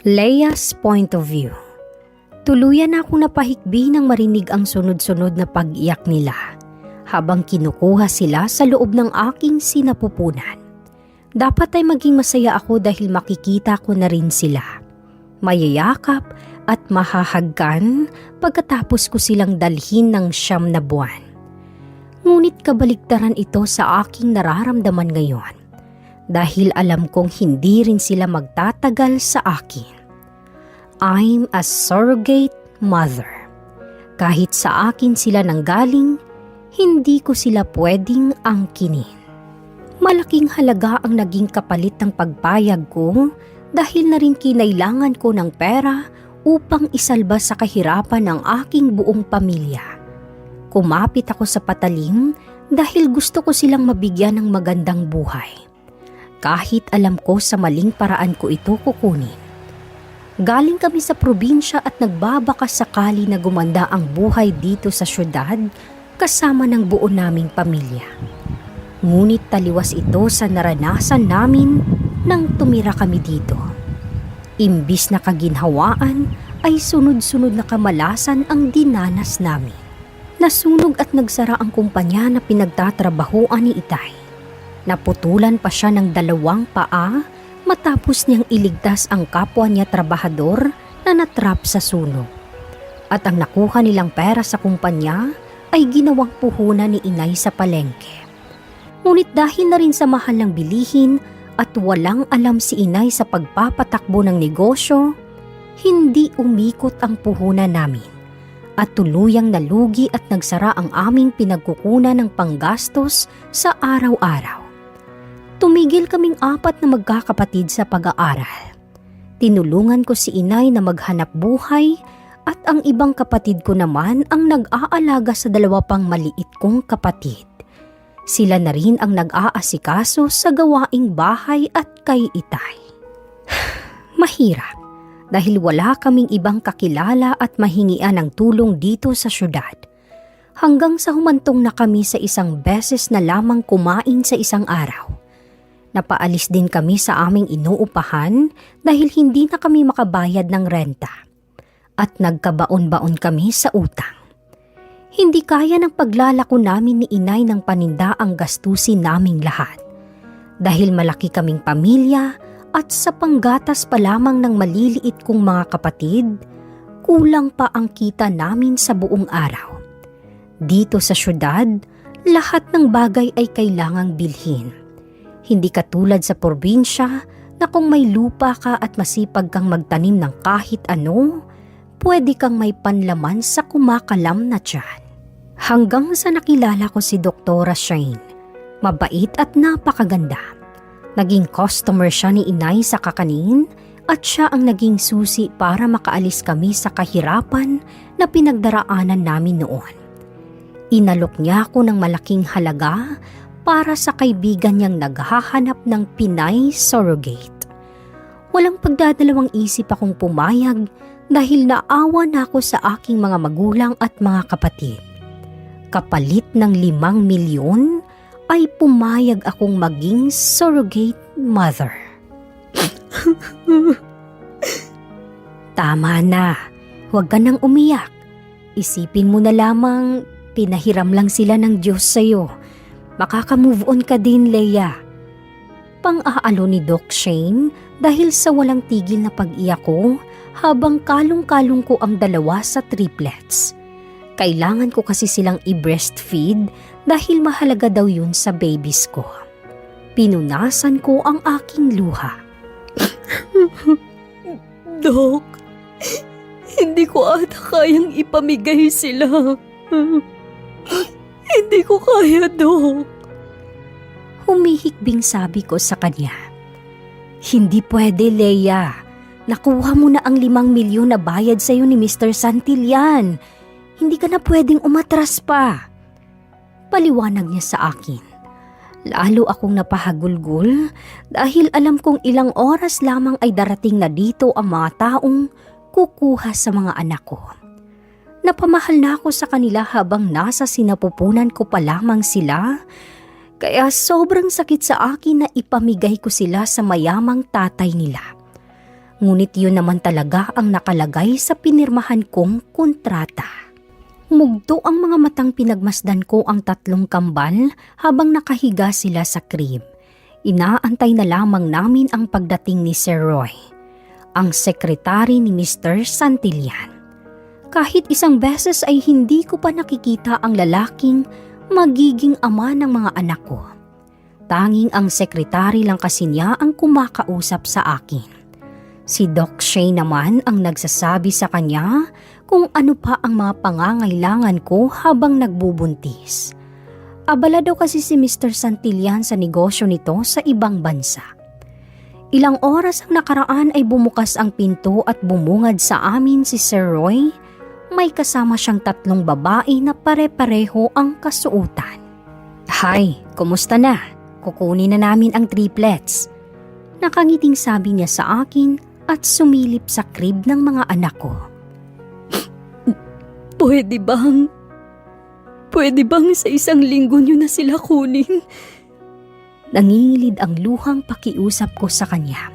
Leia's point of view. Tuluyan akong napahikbi nang marinig ang sunod-sunod na pag-iyak nila habang kinukuha sila sa loob ng aking sinapupunan. Dapat ay maging masaya ako dahil makikita ko na rin sila. Mayayakap at mahahagkan pagkatapos ko silang dalhin ng 9 na buwan. Ngunit kabaligtaran ito sa aking nararamdaman ngayon dahil alam kong hindi rin sila magtatagal sa akin. I'm a surrogate mother. Kahit sa akin sila nanggaling, hindi ko sila pwedeng angkinin. Malaking halaga ang naging kapalit ng pagpayag ko dahil na rin kinailangan ko ng pera upang isalba sa kahirapan ng aking buong pamilya. Kumapit ako sa patalim dahil gusto ko silang mabigyan ng magandang buhay. Kahit alam ko sa maling paraan ko ito kukunin. Galing kami sa probinsya at nagbabaka sakali na gumanda ang buhay dito sa syudad kasama ng buo naming pamilya. Ngunit taliwas ito sa naranasan namin nang tumira kami dito. Imbis na kaginhawaan ay sunod-sunod na kamalasan ang dinanas namin. Nasunog at nagsara ang kumpanya na pinagtatrabahoan ni Itay. Naputulan pa siya ng 2 paa matapos niyang iligtas ang kapwa niya trabahador na natrap sa sunog. At ang nakuha nilang pera sa kumpanya ay ginawang puhunan ni Inay sa palengke. Ngunit dahil na rin sa mahal ng bilihin at walang alam si Inay sa pagpapatakbo ng negosyo, hindi umikot ang puhunan namin at tuluyang nalugi at nagsara ang aming pinagkukunan ng panggastos sa araw-araw. Tumigil kaming 4 na magkakapatid sa pag-aaral. Tinulungan ko si Inay na maghanap buhay at ang ibang kapatid ko naman ang nag-aalaga sa 2 pang maliit kong kapatid. Sila na rin ang nag-aasikaso sa gawaing bahay at kay Itay. Mahirap dahil wala kaming ibang kakilala at mahingian ng tulong dito sa syudad. Hanggang sa humantong na kami sa isang beses na lamang kumain sa isang araw. Napaalis din kami sa aming inuupahan dahil hindi na kami makabayad ng renta. At nagkabaon-baon kami sa utang. Hindi kaya ng paglalako namin ni Inay ng paninda ang gastusin naming lahat. Dahil malaki kaming pamilya at sa panggatas pa lamang ng maliliit kong mga kapatid, kulang pa ang kita namin sa buong araw. Dito sa syudad, lahat ng bagay ay kailangang bilhin. Hindi katulad sa probinsya na kung may lupa ka at masipag kang magtanim ng kahit ano, pwede kang may panlaman sa kumakalam na tiyan. Hanggang sa nakilala ko si Doktora Shane, mabait at napakaganda. Naging customer siya ni Inay sa kakanin at siya ang naging susi para makaalis kami sa kahirapan na pinagdaraanan namin noon. Inalok niya ako ng malaking halaga para sa kaibigan niyang naghahanap ng Pinay surrogate. Walang pagdadalawang isip akong pumayag dahil naawa na ako sa aking mga magulang at mga kapatid. Kapalit ng 5 milyon ay pumayag akong maging surrogate mother. Tama na, huwag ka nang umiyak. Isipin mo na lamang pinahiram lang sila ng Diyos sa'yo. Makaka-move on ka din, Leia. Pang-aalo ni Doc Shane dahil sa walang tigil na pag-iyak ko habang kalong-kalong ko ang 2 sa triplets. Kailangan ko kasi silang i-breastfeed dahil mahalaga daw yun sa babies ko. Pinunasan ko ang aking luha. Dok, hindi ko ata kayang ipamigay sila. Hindi ko kaya, Dok. Humihikbing sabi ko sa kanya. Hindi pwede, Leia. Nakuha mo na ang 5 milyon na bayad sa'yo ni Mr. Santillan. Hindi ka na pwedeng umatras pa. Paliwanag niya sa akin. Lalo akong napahagulgol dahil alam kong ilang oras lamang ay darating na dito ang mga taong kukuha sa mga anak ko. Napamahal na ako sa kanila habang nasa sinapupunan ko pa lamang sila, kaya sobrang sakit sa akin na ipamigay ko sila sa mayamang tatay nila. Ngunit yun naman talaga ang nakalagay sa pinirmahan kong kontrata. Mugto ang mga matang pinagmasdan ko ang 3 kambal habang nakahiga sila sa crib. Inaantay na lamang namin ang pagdating ni Sir Roy, ang sekretary ni Mr. Santillan. Kahit isang beses ay hindi ko pa nakikita ang lalaking magiging ama ng mga anak ko. Tanging ang sekretary lang kasi niya ang kumakausap sa akin. Si Doc Shane naman ang nagsasabi sa kanya kung ano pa ang mga pangangailangan ko habang nagbubuntis. Abala daw kasi si Mr. Santillan sa negosyo nito sa ibang bansa. Ilang oras ang nakaraan ay bumukas ang pinto at bumungad sa amin si Sir Roy. May kasama siyang 3 babae na pare-pareho ang kasuotan. "Hi, kumusta na? Kukunin na namin ang triplets." Nakangiting sabi niya sa akin at sumilip sa crib ng mga anak ko. Pwede bang sa 1 linggo nyo na sila kunin? Nangingilid ang luhang pakiusap ko sa kanya.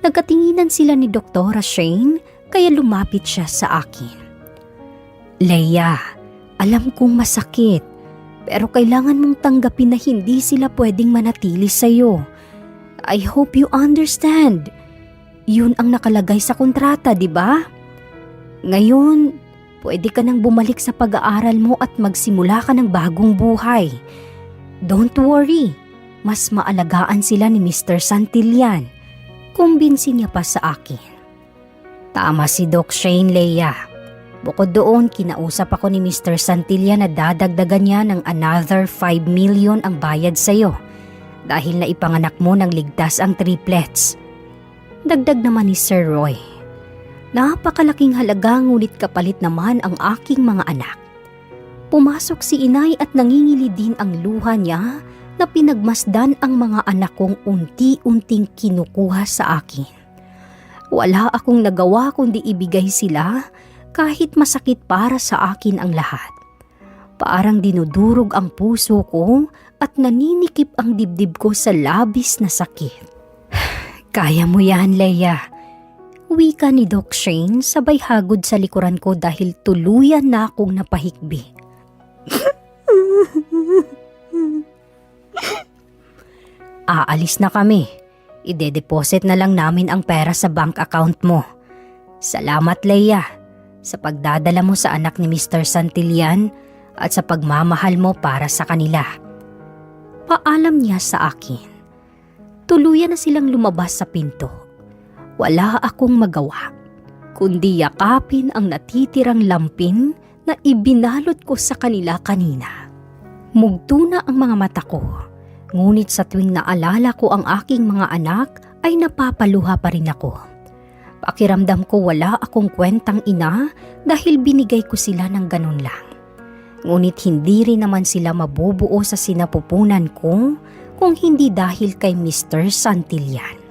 Nagkatinginan sila ni Dr. Shane kaya lumapit siya sa akin. "Leia, alam kong masakit, pero kailangan mong tanggapin na hindi sila pwedeng manatili sa'yo. I hope you understand. Yun ang nakalagay sa kontrata, di ba? Ngayon, pwede ka nang bumalik sa pag-aaral mo at magsimula ka ng bagong buhay. Don't worry, mas maalagaan sila ni Mr. Santillan." Kumbinsi niya pa sa akin. Tama si Doc Shane, Leia. Bukod doon, kinausap ako ni Mr. Santillan na dadagdagan niya ng another 5 million ang bayad sa'yo dahil naipanganak mo ng ligtas ang triplets. Dagdag naman ni Sir Roy. Napakalaking halaga ngunit kapalit naman ang aking mga anak. Pumasok si inay at nangingili din ang luha niya na pinagmasdan ang mga anak kong unti-unting kinukuha sa akin. Wala akong nagawa kundi ibigay sila kahit masakit para sa akin ang lahat. Parang dinudurog ang puso ko at naninikip ang dibdib ko sa labis na sakit. "Kaya mo yan, Leia." Wika ni Doc Shane sabay hagod sa likuran ko dahil tuluyan na akong napahikbi. "Aalis na kami. Ide-deposit na lang namin ang pera sa bank account mo. Salamat, Leia, sa pagdadala mo sa anak ni Mr. Santillan at sa pagmamahal mo para sa kanila." Paalam niya sa akin. Tuluyan na silang lumabas sa pinto. Wala akong magawa, kundi yakapin ang natitirang lampin na ibinalot ko sa kanila kanina. Mugto na ang mga mata ko, ngunit sa tuwing naalala ko ang aking mga anak ay napapaluha pa rin ako. Pakiramdam ko wala akong kwentang ina dahil binigay ko sila ng ganun lang. Ngunit hindi rin naman sila mabubuo sa sinapupunan ko kung hindi dahil kay Mr. Santillan.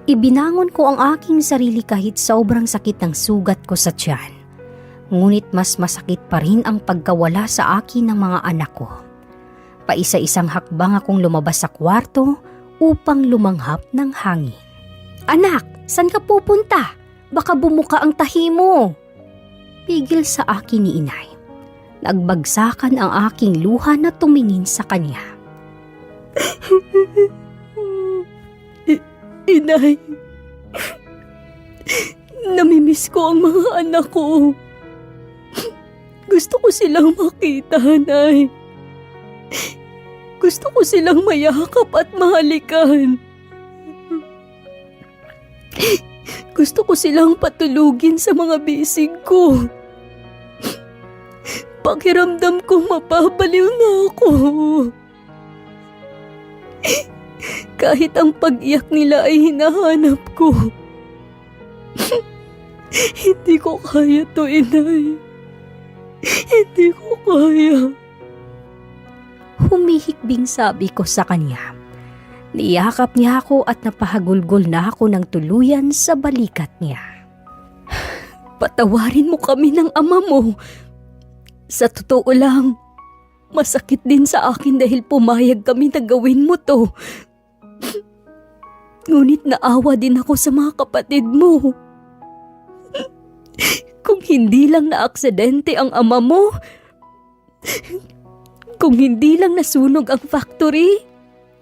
Ibinangon ko ang aking sarili kahit sobrang sakit ng sugat ko sa tiyan. Ngunit mas masakit pa rin ang pagkawala sa akin ng mga anak ko. Paisa-isang hakbang akong lumabas sa kwarto upang lumanghap ng hangin. "Anak, saan ka pupunta? Baka bumuka ang tahi mo." Pigil sa akin ni inay. Nagbagsakan ang aking luha na tumingin sa kanya. Inay, namimiss ko ang mga anak ko. Gusto ko silang makita, Nay. Gusto ko silang mayakap at mahalikan. Gusto ko silang patulugin sa mga bisig ko. Pakiramdam ko mapapaliw na ako. Kahit ang pag-iyak nila ay hinahanap ko. Hindi ko kaya to, Inay. Hindi ko kaya. Humihikbing sabi ko sa kanya. Niyakap niya ako at napahagulgol na ako ng tuluyan sa balikat niya. Patawarin mo kami ng ama mo. Sa totoo lang, masakit din sa akin dahil pumayag kami na gawin mo to. Ngunit naawa din ako sa mga kapatid mo. Kung hindi lang na-aksidente ang ama mo, kung hindi lang nasunog ang factory,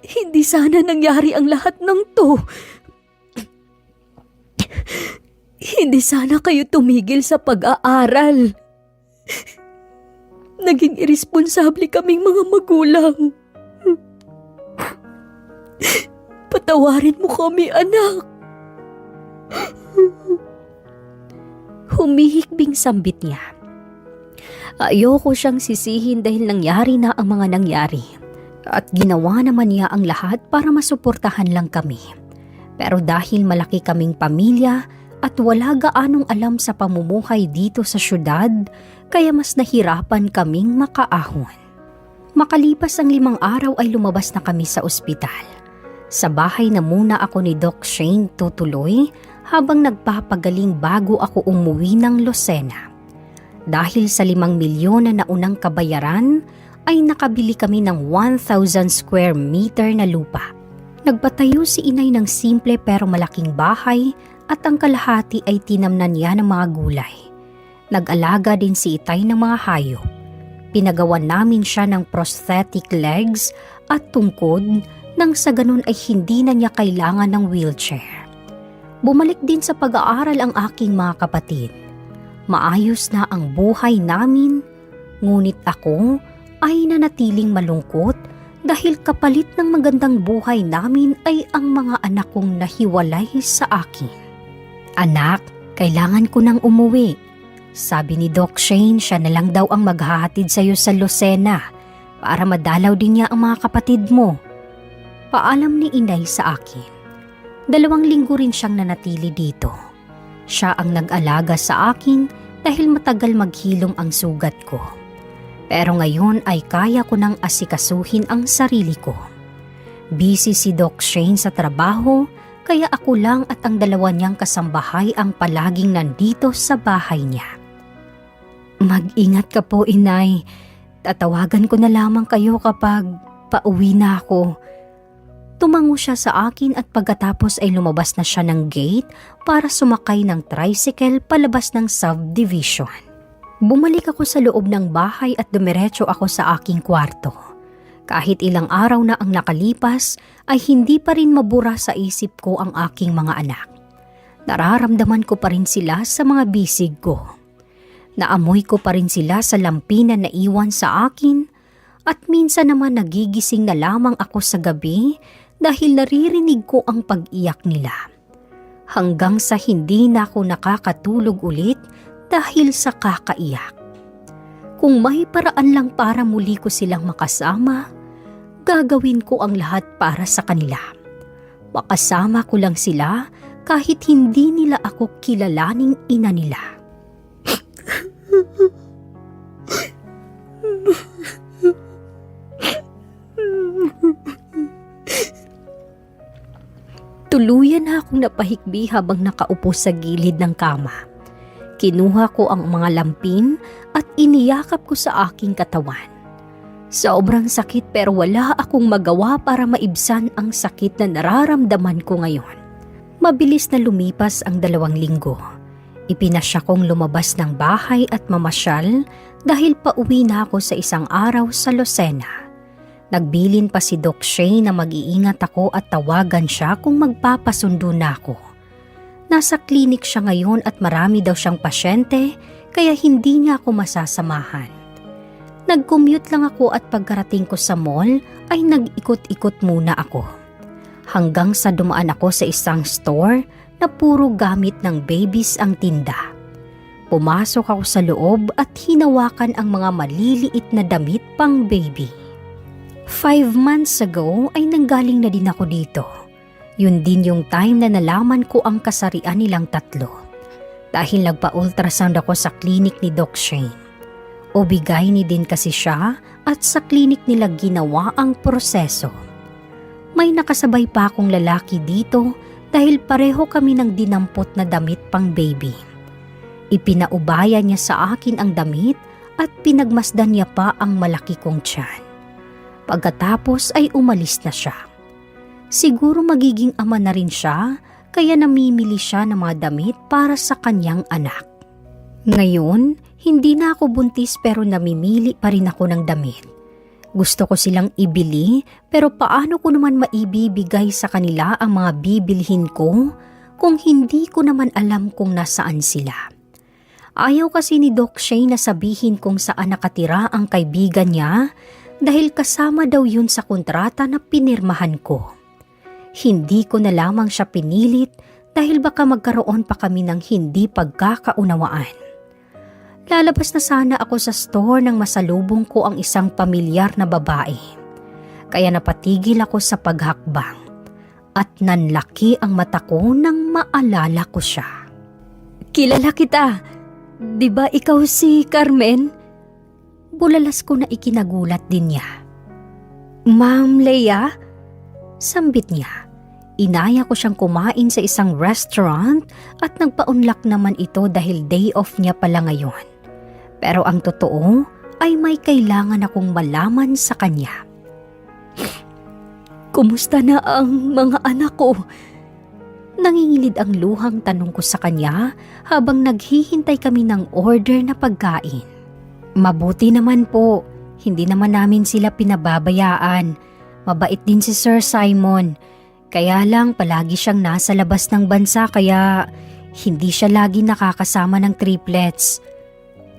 hindi sana nangyari ang lahat ng to. Hindi sana kayo tumigil sa pag-aaral. Naging irresponsable kaming mga magulang. Patawarin mo kami, anak. Humihikbing sambit niya. Ayoko siyang sisihin dahil nangyari na ang mga nangyari. At ginawa naman niya ang lahat para masuportahan lang kami. Pero dahil malaki kaming pamilya at wala gaanong alam sa pamumuhay dito sa syudad, kaya mas nahirapan kaming makaahon. Makalipas ang 5 araw ay lumabas na kami sa ospital. Sa bahay na muna ako ni Doc Shane tutuloy habang nagpapagaling bago ako umuwi ng Lucena. Dahil sa 5 milyon na naunang kabayaran, ay nakabili kami ng 1,000 square meter na lupa. Nagpatayo si inay ng simple pero malaking bahay at ang kalahati ay tinamnan niya ng mga gulay. Nag-alaga din si itay ng mga hayop. Pinagawan namin siya ng prosthetic legs at tungkod nang sa ganun ay hindi na niya kailangan ng wheelchair. Bumalik din sa pag-aaral ang aking mga kapatid. Maayos na ang buhay namin, ngunit ako ay nanatiling malungkot dahil kapalit ng magandang buhay namin ay ang mga anak kong nahiwalay sa akin. Anak, kailangan ko nang umuwi. Sabi ni Doc Shane, siya na lang daw ang maghahatid sa iyo sa Lucena para madalaw din niya ang mga kapatid mo. Paalam ni inay sa akin. 2 linggo rin siyang nanatili dito. Siya ang nag-alaga sa akin dahil matagal maghilom ang sugat ko. Pero ngayon ay kaya ko nang asikasuhin ang sarili ko. Busy si Doc Shane sa trabaho, kaya ako lang at ang 2 niyang kasambahay ang palaging nandito sa bahay niya. Mag-ingat ka po, inay. Tatawagan ko na lamang kayo kapag pauwi na ako. Tumango siya sa akin at pagkatapos ay lumabas na siya ng gate para sumakay ng tricycle palabas ng subdivision. Bumalik ako sa loob ng bahay at dumiretso ako sa aking kwarto. Kahit ilang araw na ang nakalipas ay hindi pa rin mabura sa isip ko ang aking mga anak. Nararamdaman ko pa rin sila sa mga bisig ko. Naamoy ko pa rin sila sa lampinan na iwan sa akin at minsan naman nagigising na lamang ako sa gabi dahil naririnig ko ang pag-iyak nila. Hanggang sa hindi na ako nakakatulog ulit dahil sa kakaiyak. Kung may paraan lang para muli ko silang makasama, gagawin ko ang lahat para sa kanila. Makasama ko lang sila kahit hindi nila ako kilalaning ina nila. Tuluyan na akong napahikbi habang nakaupo sa gilid ng kama. Kinuha ko ang mga lampin at iniyakap ko sa aking katawan. Sobrang sakit pero wala akong magawa para maibsan ang sakit na nararamdaman ko ngayon. Mabilis na lumipas ang 2 linggo. Ipinasya kong lumabas ng bahay at mamasyal dahil pauwi na ako sa 1 araw sa Lucena. Nagbilin pa si Doc Shane na mag-iingat ako at tawagan siya kung magpapasundo na ako. Nasa klinik siya ngayon at marami daw siyang pasyente kaya hindi niya ako masasamahan. Nag-commute lang ako at pagkarating ko sa mall ay nag-ikot-ikot muna ako. Hanggang sa dumaan ako sa isang store na puro gamit ng babies ang tinda. Pumasok ako sa loob at hinawakan ang mga maliliit na damit pang baby. 5 months ago ay nanggaling na din ako dito. Yun din yung time na nalaman ko ang kasarian nilang 3. Dahil nagpa-ultrasound ako sa klinik ni Doc Shane. Obigayni din kasi siya at sa klinik nila ginawa ang proseso. May nakasabay pa akong lalaki dito dahil pareho kami ng dinampot na damit pang baby. Ipinaubaya niya sa akin ang damit at pinagmasdan niya pa ang malaki kong tiyan. Pagkatapos ay umalis na siya. Siguro magiging ama na rin siya, kaya namimili siya ng mga damit para sa kanyang anak. Ngayon, hindi na ako buntis pero namimili pa rin ako ng damit. Gusto ko silang ibili pero paano ko naman maibibigay sa kanila ang mga bibilhin ko kung hindi ko naman alam kung nasaan sila. Ayaw kasi ni Doc Shay na sabihin kung saan nakatira ang kaibigan niya dahil kasama daw yun sa kontrata na pinirmahan ko. Hindi ko na lamang siya pinilit dahil baka magkaroon pa kami ng hindi pagkakaunawaan. Lalabas na sana ako sa store nang masalubong ko ang isang pamilyar na babae. Kaya napatigil ako sa paghakbang at nanlaki ang mata ko nang maalala ko siya. Kilala kita. Di ba ikaw si Carmen? Bulalas ko na ikinagulat din niya. Ma'am Leia? Sambit niya. Inaya ko siyang kumain sa isang restaurant at nagpaunlak naman ito dahil day off niya pala ngayon. Pero ang totoo ay may kailangan akong malaman sa kanya. Kumusta na ang mga anak ko? Nangingilid ang luhang tanong ko sa kanya habang naghihintay kami ng order na pagkain. Mabuti naman po, hindi naman namin sila pinababayaan. Mabait din si Sir Simon. Kaya lang palagi siyang nasa labas ng bansa kaya hindi siya lagi nakakasama ng triplets.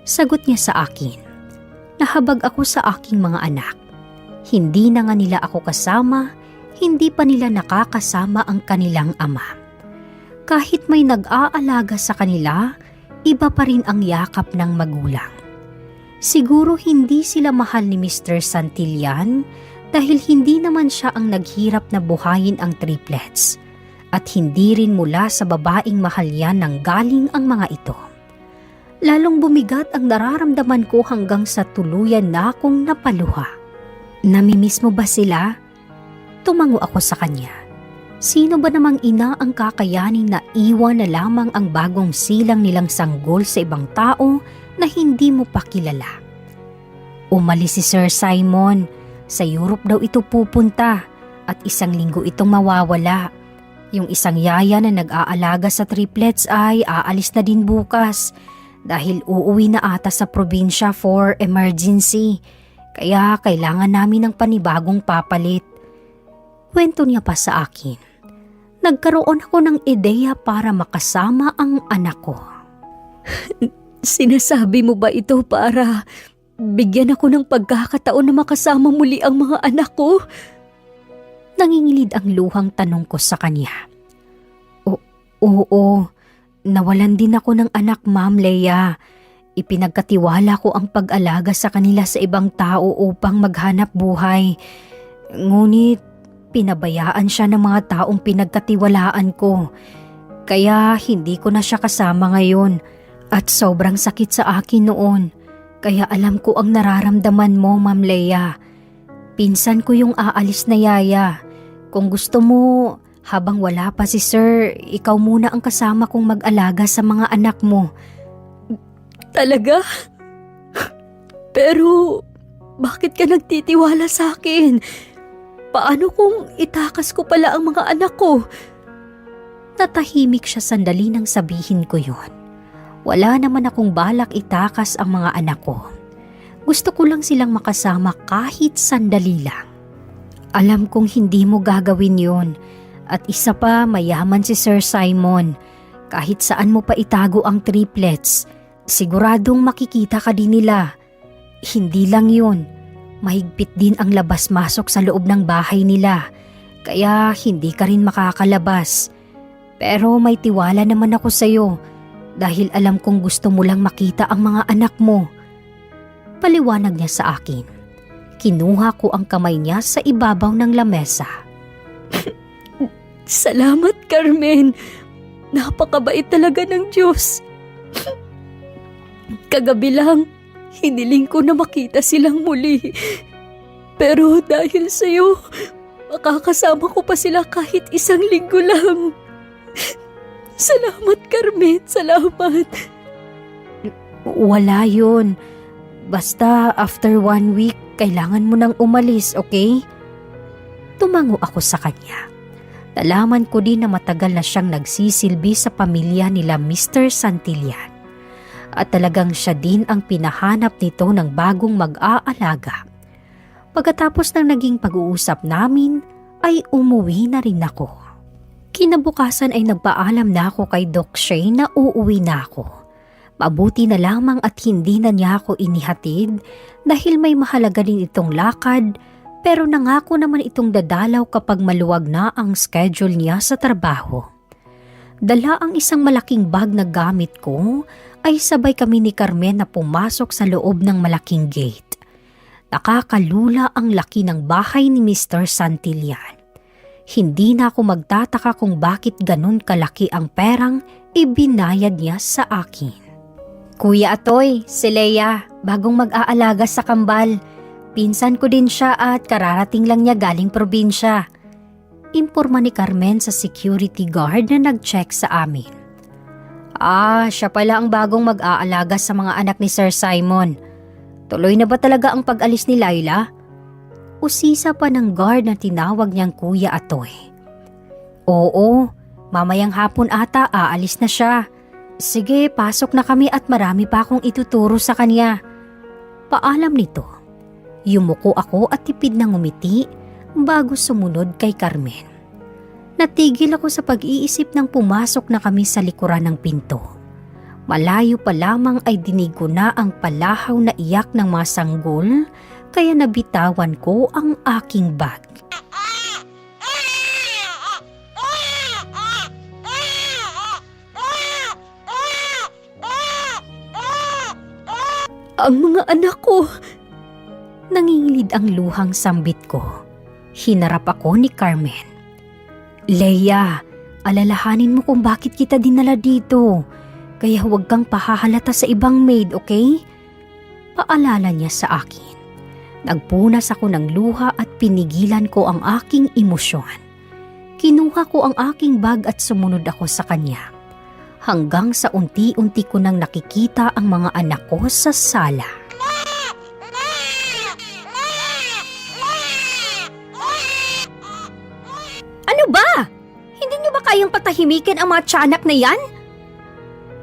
Sagot niya sa akin. Nahabag ako sa aking mga anak. Hindi na nga nila ako kasama, hindi pa nila nakakasama ang kanilang ama. Kahit may nag-aalaga sa kanila, iba pa rin ang yakap ng magulang. Siguro hindi sila mahal ni Mr. Santillan dahil hindi naman siya ang naghirap na buhayin ang triplets at hindi rin mula sa babaeng mahal yan nang galing ang mga ito. Lalong bumigat ang nararamdaman ko hanggang sa tuluyan na akong napaluha. Namimiss mo ba sila? Tumango ako sa kanya. Sino ba namang ina ang kakayanin na iwan na lamang ang bagong silang nilang sanggol sa ibang tao na hindi mo pa kilala? Umalis si Sir Simon. Sa Europe daw ito pupunta at 1 linggo itong mawawala. Yung isang yaya na nag-aalaga sa triplets ay aalis na din bukas dahil uuwi na ata sa probinsya for emergency. Kaya kailangan namin ng panibagong papalit. Kwento niya pa sa akin. Nagkaroon ako ng ideya para makasama ang anak ko. Sinasabi mo ba ito para bigyan ako ng pagkakataon na makasama muli ang mga anak ko? Nangingilid ang luhang tanong ko sa kanya. Oo, nawalan din ako ng anak, Ma'am Leia. Ipinagkatiwala ko ang pag-alaga sa kanila sa ibang tao upang maghanap buhay. Ngunit pinabayaan siya ng mga taong pinagkatiwalaan ko. Kaya hindi ko na siya kasama ngayon at sobrang sakit sa akin noon. Kaya alam ko ang nararamdaman mo, Ma'am Leia. Pinsan ko yung aalis na yaya. Kung gusto mo, habang wala pa si Sir, ikaw muna ang kasama kong mag-alaga sa mga anak mo. Talaga? Pero bakit ka nagtitiwala sa akin? Paano kung itakas ko pala ang mga anak ko? Natahimik siya sandali nang sabihin ko yun. Wala naman akong balak itakas ang mga anak ko. Gusto ko lang silang makasama kahit sandali lang. Alam kong hindi mo gagawin yun. At isa pa, mayaman si Sir Simon. Kahit saan mo pa itago ang triplets, siguradong makikita ka din nila. Hindi lang yun. Mahigpit din ang labas-masok sa loob ng bahay nila. Kaya hindi ka rin makakalabas. Pero may tiwala naman ako sa'yo. Dahil alam kong gusto mo lang makita ang mga anak mo. Paliwanag niya sa akin. Kinuha ko ang kamay niya sa ibabaw ng lamesa. Salamat, Carmen. Napakabait talaga ng Diyos. Kagabi lang, hiniling ko na makita silang muli. Pero dahil sa'yo, makakasama ko pa sila kahit 1 linggo lang. Salamat, Carmen. Salamat. Wala yun. Basta after 1 week, kailangan mo nang umalis, okay? Tumango ako sa kanya. Nalaman ko din na matagal na siyang nagsisilbi sa pamilya nila Mr. Santillan. At talagang siya din ang pinahanap nito ng bagong mag-aalaga. Pagkatapos ng naging pag-uusap namin, ay umuwi na rin ako. Kinabukasan ay nagpaalam na ako kay Doc Shane na uuwi na ako. Mabuti na lamang at hindi na niya ako inihatid dahil may mahalaga din itong lakad, pero nangako naman itong dadalaw kapag maluwag na ang schedule niya sa trabaho. Dala ang isang malaking bag na gamit ko, ay sabay kami ni Carmen na pumasok sa loob ng malaking gate. Nakakalula ang laki ng bahay ni Mr. Santillan. Hindi na ako magtataka kung bakit ganun kalaki ang perang ibinayad niya sa akin. Kuya Atoy, si Leia, bagong mag-aalaga sa kambal. Pinsan ko din siya at kararating lang niya galing probinsya. Imporma ni Carmen sa security guard na nag-check sa amin. Siya pala ang bagong mag-aalaga sa mga anak ni Sir Simon. Tuloy na ba talaga ang pag-alis ni Laila? Usisa pa ng guard na tinawag niyang Kuya Atoy. Oo, mamayang hapon ata aalis na siya. Sige, pasok na kami at marami pa akong ituturo sa kanya. Paalam nito. Yumuko ako at tipid na ngumiti bago sumunod kay Carmen. Natigil ako sa pag-iisip nang pumasok na kami sa likuran ng pinto. Malayo pa lamang ay dinig ko na ang palahaw na iyak ng mga sanggol, kaya nabitawan ko ang aking bag. Ang mga anak ko! Nangingilid ang luhang sambit ko. Hinarap ako ni Carmen. Leia, alalahanin mo kung bakit kita dinala dito. Kaya huwag kang pahahalata sa ibang maid, okay? Paalala niya sa akin. Nagpunas ako ng luha at pinigilan ko ang aking emosyon. Kinuha ko ang aking bag at sumunod ako sa kanya. Hanggang sa unti-unti ko nang nakikita ang mga anak ko sa sala. Ano ba? Hindi niyo ba kayang patahimikin ang mga tiyanak na yan?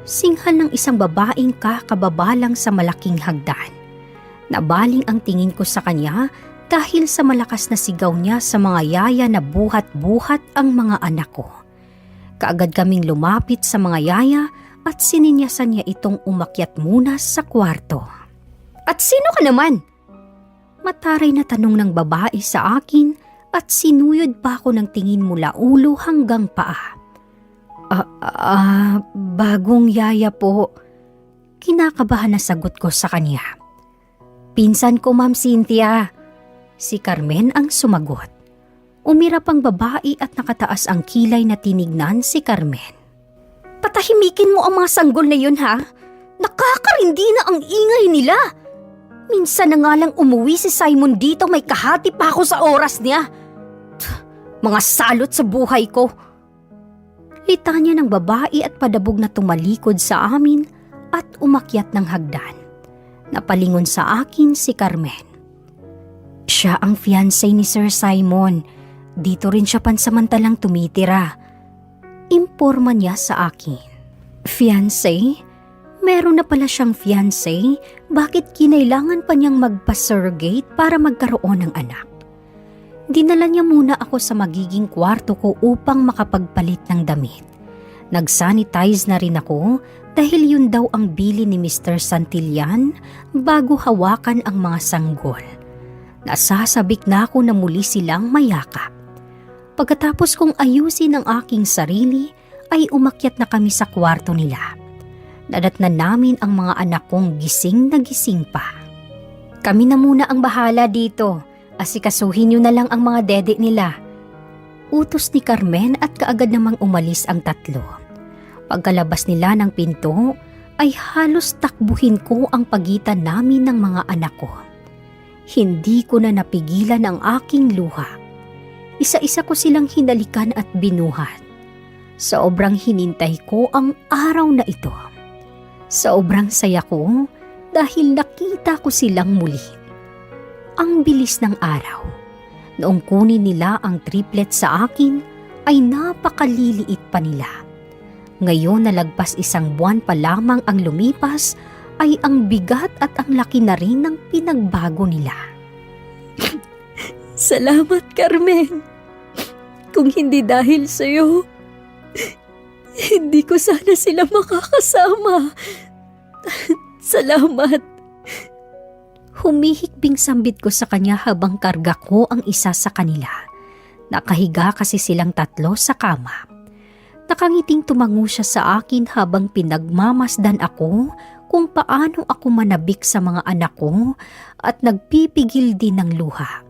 Singhal ng isang babaeng kakababalang sa malaking hagdan. Nabaling ang tingin ko sa kanya dahil sa malakas na sigaw niya sa mga yaya na buhat-buhat ang mga anak ko. Kaagad kaming lumapit sa mga yaya at sininyasan niya itong umakyat muna sa kwarto. At sino ka naman? Mataray na tanong ng babae sa akin at sinuyod pa ako ng tingin mula ulo hanggang paa. Bagong yaya po. Kinakabahan na sagot ko sa kanya. Pinsan ko, Ma'am Cynthia. Si Carmen ang sumagot. Umirap ang babae at nakataas ang kilay na tinignan si Carmen. Patahimikin mo ang mga sanggol na yun, ha? Nakakarindi na ang ingay nila. Minsan na nga lang umuwi si Simon dito, may kahati pa ako sa oras niya. Mga salot sa buhay ko. Litanya ng babae at padabog na tumalikod sa amin at umakyat ng hagdan. Napalingon sa akin si Carmen. Siya ang fiancé ni Sir Simon. Dito rin siya pansamantalang tumitira. Imporma niya sa akin. Fiancé? Meron na pala siyang fiancé? Bakit kinailangan pa niyang magpa-surrogate para magkaroon ng anak? Dinala niya muna ako sa magiging kwarto ko upang makapagpalit ng damit. Nag-sanitize na rin ako dahil yun daw ang bili ni Mr. Santillan bago hawakan ang mga sanggol. Nasasabik na ako na muli silang mayakap. Pagkatapos kong ayusin ang aking sarili, ay umakyat na kami sa kwarto nila. Nadatnan namin ang mga anak kong gising na gising pa. Kami na muna ang bahala dito. Asikasuhin niyo na lang ang mga dede nila. Utos ni Carmen at kaagad namang umalis ang tatlo. Pagkalabas nila ng pinto, ay halos takbuhin ko ang pagitan namin ng mga anak ko. Hindi ko na napigilan ang aking luha. Isa-isa ko silang hinalikan at binuhat. Sobrang hinintay ko ang araw na ito. Sobrang saya ko dahil nakita ko silang muli. Ang bilis ng araw. Noong kunin nila ang triplet sa akin, ay napakaliliit pa nila. Ngayon na lagpas 1 buwan pa lamang ang lumipas, ay ang bigat at ang laki na rin ng pinagbago nila. Salamat, Carmen. Kung hindi dahil sa'yo, hindi ko sana sila makakasama. Salamat. Humihikbing sambit ko sa kanya habang karga ko ang isa sa kanila. Nakahiga kasi silang 3 sa kama. Nakangiting tumango siya sa akin habang pinagmamasdan ako kung paano ako manabik sa mga anak ko at nagpipigil din ng luha.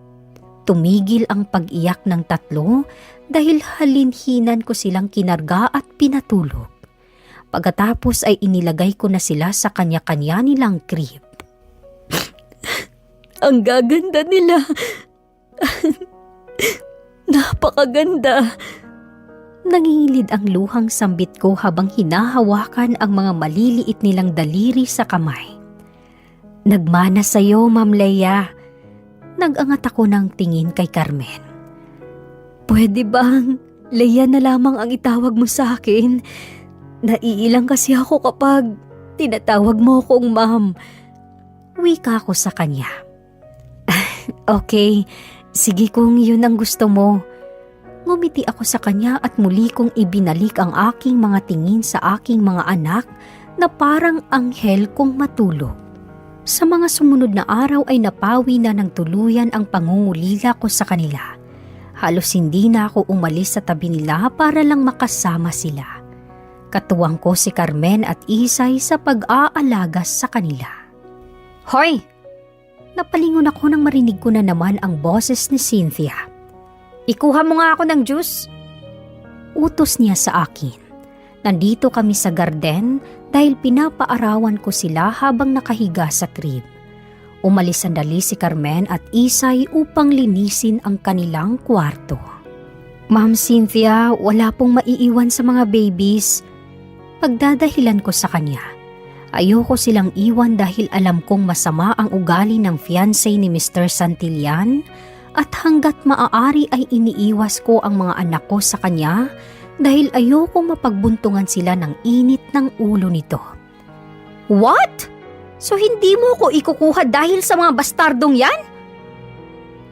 Tumigil ang pag-iyak ng 3 dahil halinhinan ko silang kinarga at pinatulog. Pagkatapos ay inilagay ko na sila sa kanya-kanya nilang crib. Ang gaganda nila. Napakaganda. Nangingilid ang luhang sambit ko habang hinahawakan ang mga maliliit nilang daliri sa kamay. Nagmana sa'yo, Ma'am Leia. Nag-angat ako ng tingin kay Carmen. Pwede bang Leia na lamang ang itawag mo sa akin? Naiilang kasi ako kapag tinatawag mo akong ma'am. Wika ko sa kanya. Okay, sige kung yun ang gusto mo. Ngumiti ako sa kanya at muli kong ibinalik ang aking mga tingin sa aking mga anak na parang anghel kong matulog. Sa mga sumunod na araw ay napawi na ng tuluyan ang pangungulila ko sa kanila. Halos hindi na ako umalis sa tabi nila para lang makasama sila. Katuwang ko si Carmen at Isay sa pag-aalaga sa kanila. Hoy! Napalingon ako nang marinig ko na naman ang boses ni Cynthia. Ikuha mo nga ako ng juice. Utos niya sa akin. Nandito kami sa garden dahil pinapaarawan ko sila habang nakahiga sa crib. Umalis sandali si Carmen at Isay upang linisin ang kanilang kwarto. Ma'am Cynthia, wala pong maiiwan sa mga babies. Pagdadahilan ko sa kanya. Ayoko silang iwan dahil alam kong masama ang ugali ng fiancé ni Mr. Santillan at hanggat maaari ay iniiwas ko ang mga anak ko sa kanya dahil ayokong mapagbuntungan sila ng init ng ulo nito. What? So hindi mo ko ikukuha dahil sa mga bastardong yan?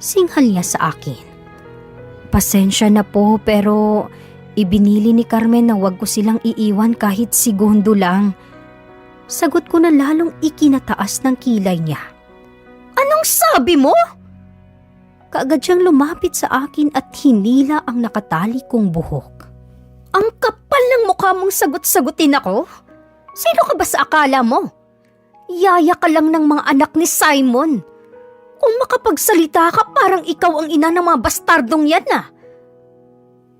Singhal niya sa akin. Pasensya na po pero ibinili ni Carmen na wag ko silang iiwan kahit segundo lang. Sagot ko na lalong ikinataas ng kilay niya. Anong sabi mo? Kaagad siyang lumapit sa akin at hinila ang nakatali kong buhok. Ang kapal ng mukha mong sagot-sagutin ako? Sino ka ba sa akala mo? Yaya ka lang ng mga anak ni Simon. Kung makapagsalita ka parang ikaw ang ina ng mga bastardong yan ah.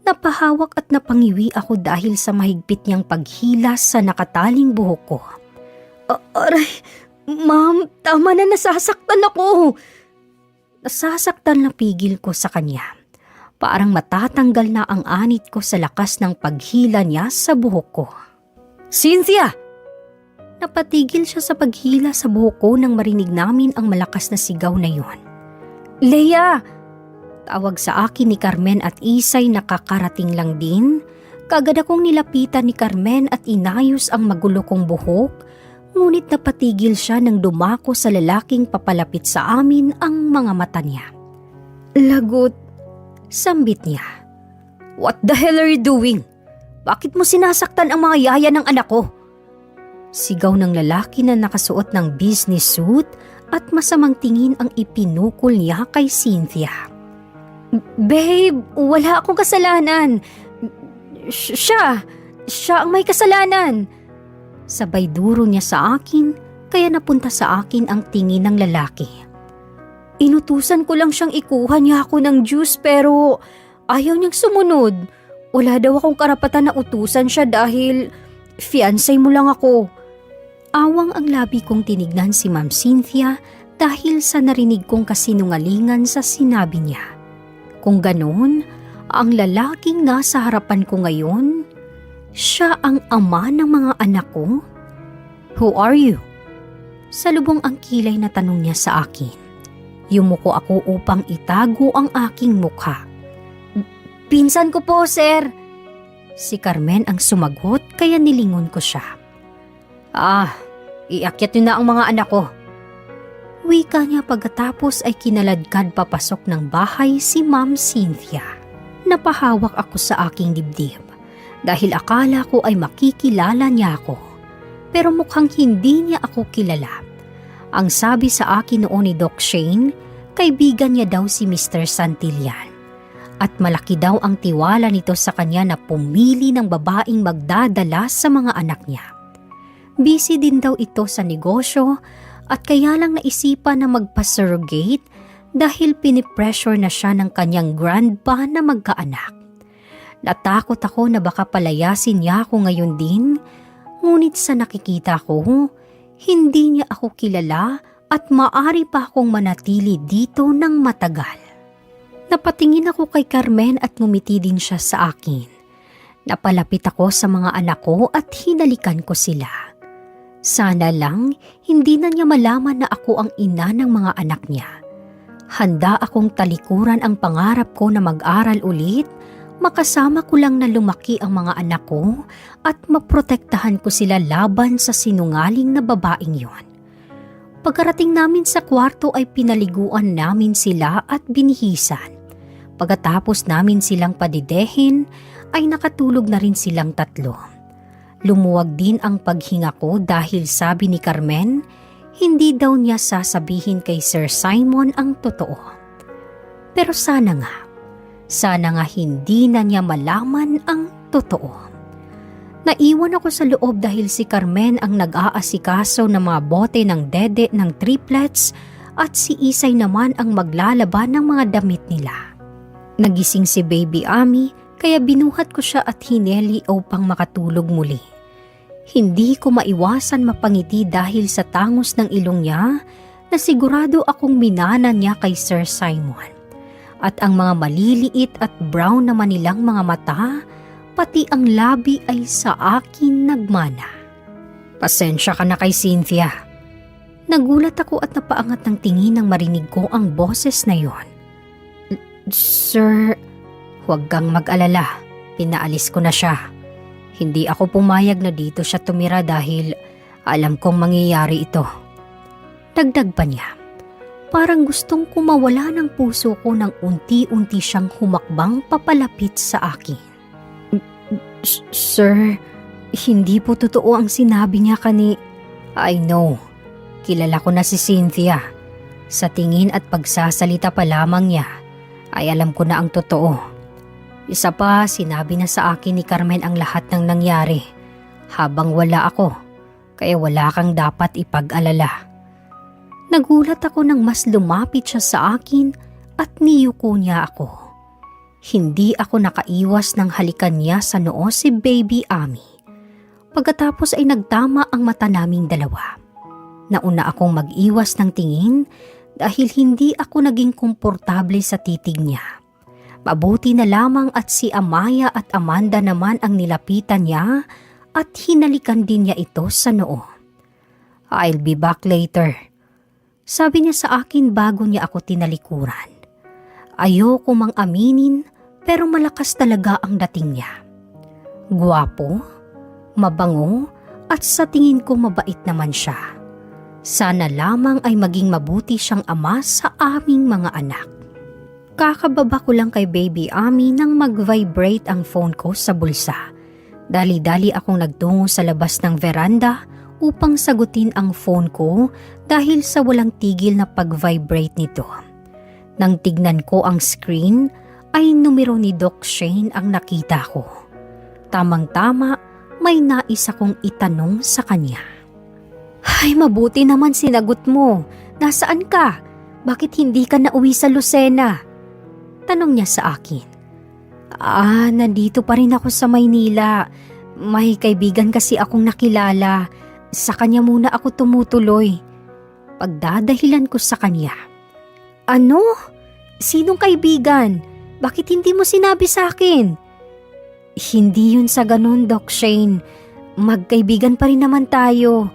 Napahawak at napangiwi ako dahil sa mahigpit niyang paghilas sa nakataling buhok ko. Aray, ma'am, tama na, nasasaktan ako. Nasasaktan na pigil ko sa kanya. Parang matatanggal na ang anit ko sa lakas ng paghila niya sa buhok ko. Cynthia! Napatigil siya sa paghila sa buhok ko nang marinig namin ang malakas na sigaw na yon. Leia! Tawag sa akin ni Carmen at Isay na kakarating lang din. Kaagad akong nilapitan ni Carmen at inayos ang magulo kong buhok. Ngunit napatigil siya nang dumako sa lalaking papalapit sa amin ang mga mata niya. Lagot, sambit niya. What the hell are you doing? Bakit mo sinasaktan ang mga yaya ng anak ko? Sigaw ng lalaki na nakasuot ng business suit at masamang tingin ang ipinukol niya kay Cynthia. Babe, wala akong kasalanan. Siya ang may kasalanan. Sabay duro niya sa akin, kaya napunta sa akin ang tingin ng lalaki. Inutusan ko lang siyang ikuha niya ako ng juice pero ayaw niyang sumunod. Wala daw akong karapatan na utusan siya dahil fiancé mo lang ako. Awang ang labi kong tinignan si Ma'am Cynthia dahil sa narinig kong kasinungalingan sa sinabi niya. Kung ganoon, ang lalaking nasa harapan ko ngayon, siya ang ama ng mga anak ko? Who are you? Salubong ang kilay na tanong niya sa akin. Yumuko ako upang itago ang aking mukha. Pinsan ko po, sir. Si Carmen ang sumagot kaya nilingon ko siya. Iakyat niyo na ang mga anak ko. Wika niya pagkatapos ay kinaladkad papasok ng bahay si Ma'am Cynthia. Napahawak ako sa aking dibdib dahil akala ko ay makikilala niya ako. Pero mukhang hindi niya ako kilala. Ang sabi sa akin noon ni Doc Shane, kaibigan niya daw si Mr. Santillan. At malaki daw ang tiwala nito sa kanya na pumili ng babaeng magdadala sa mga anak niya. Busy din daw ito sa negosyo at kaya lang naisipan na magpa-surrogate dahil pinipressure na siya ng kanyang grandpa na magkaanak. Natakot ako na baka palayasin niya ako ngayon din, ngunit sa nakikita ko, hindi niya ako kilala at maaari pa akong manatili dito ng matagal. Napatingin ako kay Carmen at ngumiti din siya sa akin. Napalapit ako sa mga anak ko at hinalikan ko sila. Sana lang hindi na niya malaman na ako ang ina ng mga anak niya. Handa akong talikuran ang pangarap ko na mag-aral ulit, makasama ko lang na lumaki ang mga anak ko at maprotektahan ko sila laban sa sinungaling na babaeng yon. Pagkarating namin sa kwarto ay pinaliguan namin sila at binihisan. Pagkatapos namin silang padidehin ay nakatulog na rin silang tatlo. Lumuwag din ang paghinga ko dahil sabi ni Carmen, hindi daw niya sasabihin kay Sir Simon ang totoo. Pero sana nga hindi na niya malaman ang totoo. Naiwan ako sa loob dahil si Carmen ang nag-aasikaso ng mga bote ng dede ng triplets at si Isay naman ang maglalaban ng mga damit nila. Nagising si Baby Ami kaya binuhat ko siya at hineli upang makatulog muli. Hindi ko maiwasan mapangiti dahil sa tangos ng ilong niya na sigurado akong minana niya kay Sir Simon. At ang mga maliliit at brown naman nilang mga mata, pati ang labi ay sa akin nagmana. Pasensya ka na kay Cynthia. Nagulat ako at napaangat ng tingin nang marinig ko ang boses na yon. Sir, huwag kang mag-alala. Pinaalis ko na siya. Hindi ako pumayag na dito siya tumira dahil alam kong mangyayari ito. Dagdag pa niya. Parang gustong kumawala ng puso ko nang unti-unti siyang humakbang papalapit sa akin. Sir, hindi po totoo ang sinabi niya I know. Kilala ko na si Cynthia. Sa tingin at pagsasalita pa lamang niya, ay alam ko na ang totoo. Isa pa, sinabi na sa akin ni Carmen ang lahat ng nangyari habang wala ako, kaya wala kang dapat ipag-alala. Nagulat ako nang mas lumapit siya sa akin at niyuko niya ako. Hindi ako nakaiwas nang halikan niya sa noo si Baby Ami. Pagkatapos ay nagtama ang mata naming dalawa. Nauna akong mag-iwas ng tingin dahil hindi ako naging komportable sa titig niya. Mabuti na lamang at si Amaya at Amanda naman ang nilapitan niya at hinalikan din niya ito sa noo. I'll be back later. Sabi niya sa akin bago niya ako tinalikuran. Ayoko mang aminin pero malakas talaga ang dating niya. Gwapo, mabango at sa tingin ko mabait naman siya. Sana lamang ay maging mabuti siyang ama sa aming mga anak. Kakababa ko lang kay Baby Ami nang mag-vibrate ang phone ko sa bulsa. Dali-dali akong nagtungo sa labas ng veranda upang sagutin ang phone ko dahil sa walang tigil na pag-vibrate nito. Nang tignan ko ang screen, ay numero ni Doc Shane ang nakita ko. Tamang-tama, may nais akong itanong sa kanya. Ay, mabuti naman sinagot mo. Nasaan ka? Bakit hindi ka nauwi sa Lucena? Tanong niya sa akin. Nandito pa rin ako sa Maynila. May kaibigan kasi akong nakilala. Sa kanya muna ako tumutuloy. Pagdadahilan ko sa kanya. Ano? Sinong kaibigan? Bakit hindi mo sinabi sa akin? Hindi yun sa ganun, Doc Shane. Magkaibigan pa rin naman tayo.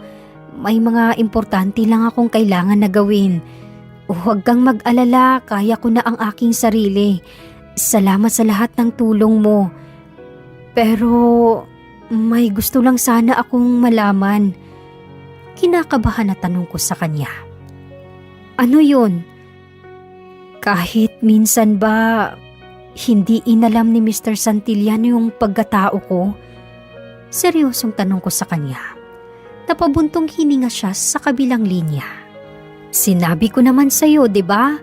May mga importante lang akong kailangan na gawin. Huwag kang mag-alala, kaya ko na ang aking sarili. Salamat sa lahat ng tulong mo. Pero may gusto lang sana akong malaman. Kinakabahan na tanong ko sa kanya. Ano yun? Kahit minsan ba hindi inalam ni Mr. Santillan yung pagkatao ko? Seryosong tanong ko sa kanya. Napabuntong hininga siya sa kabilang linya. Sinabi ko naman sa'yo, di ba?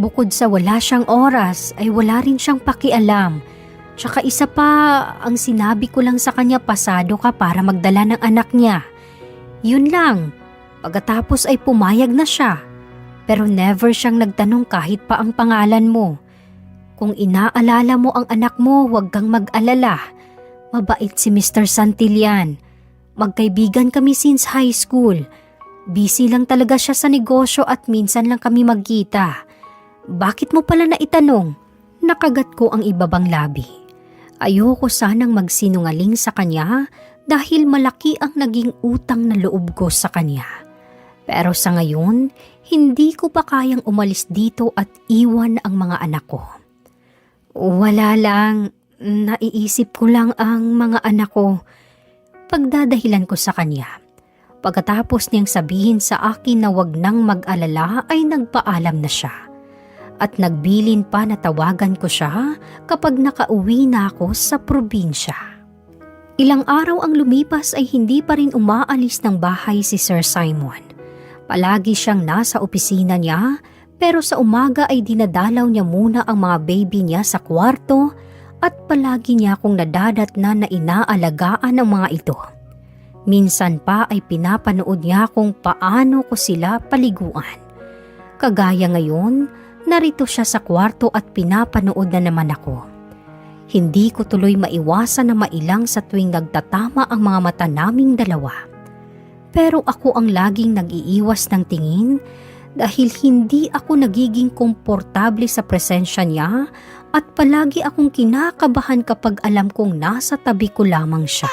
Bukod sa wala siyang oras, ay wala rin siyang pakialam. Tsaka isa pa, ang sinabi ko lang sa kanya, pasado ka para magdala ng anak niya. Yun lang. Pagkatapos ay pumayag na siya. Pero never siyang nagtanong kahit pa ang pangalan mo. Kung inaalala mo ang anak mo, huwag kang mag-alala. Mabait si Mr. Santillan. Magkaibigan kami since high school. Busy lang talaga siya sa negosyo at minsan lang kami magkita. Bakit mo pala naitanong? Nakagat ko ang ibabang labi. Ayoko sanang magsinungaling sa kanya dahil malaki ang naging utang na loob ko sa kanya. Pero sa ngayon, hindi ko pa kayang umalis dito at iwan ang mga anak ko. Wala lang, naiisip ko lang ang mga anak ko. Pagdadahilan ko sa kanya. Pagkatapos niyang sabihin sa akin na wag nang mag-alala ay nagpaalam na siya. At nagbilin pa na tawagan ko siya kapag nakauwi na ako sa probinsya. Ilang araw ang lumipas ay hindi pa rin umaalis ng bahay si Sir Simon. Palagi siyang nasa opisina niya pero sa umaga ay dinadalaw niya muna ang mga baby niya sa kwarto at palagi niya akong nadadatnan na inaalagaan ang mga ito. Minsan pa ay pinapanood niya kung paano ko sila paliguan. Kagaya ngayon, narito siya sa kwarto at pinapanood na naman ako. Hindi ko tuloy maiwasan na mailang sa tuwing nagtatama ang mga mata naming dalawa. Pero ako ang laging nag-iiwas ng tingin dahil hindi ako nagiging komportable sa presensya niya at palagi akong kinakabahan kapag alam kong nasa tabi ko lamang siya.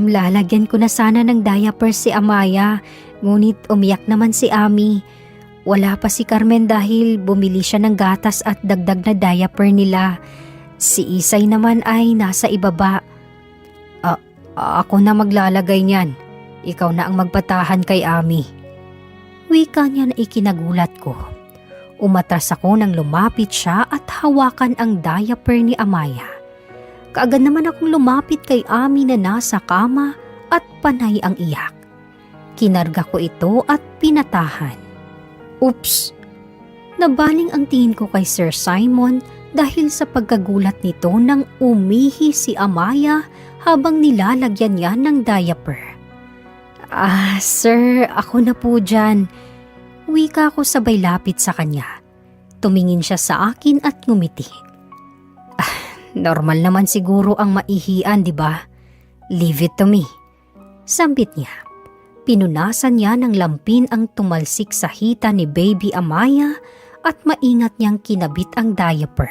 Lalagyan ko na sana ng diaper si Amaya, ngunit umiyak naman si Ami. Wala pa si Carmen dahil bumili siya ng gatas at dagdag na diaper nila. Si Isay naman ay nasa ibaba. Ako na maglalagay niyan. Ikaw na ang magpatahan kay Ami. Wika niya na ikinagulat ko. Umatras ako nang lumapit siya at hawakan ang diaper ni Amaya. Kaagad naman akong lumapit kay Ami na nasa kama at panay ang iyak. Kinarga ko ito at pinatahan. Oops! Nabaling ang tingin ko kay Sir Simon dahil sa pagkagulat nito nang umihi si Amaya habang nilalagyan niya ng diaper. Sir, ako na po dyan. Wika ko sabay lapit sa kanya. Tumingin siya sa akin at ngumiti. Normal naman siguro ang maihian, di ba? Leave it to me. Sambit niya. Pinunasan niya ng lampin ang tumalsik sa hita ni Baby Amaya at maingat niyang kinabit ang diaper.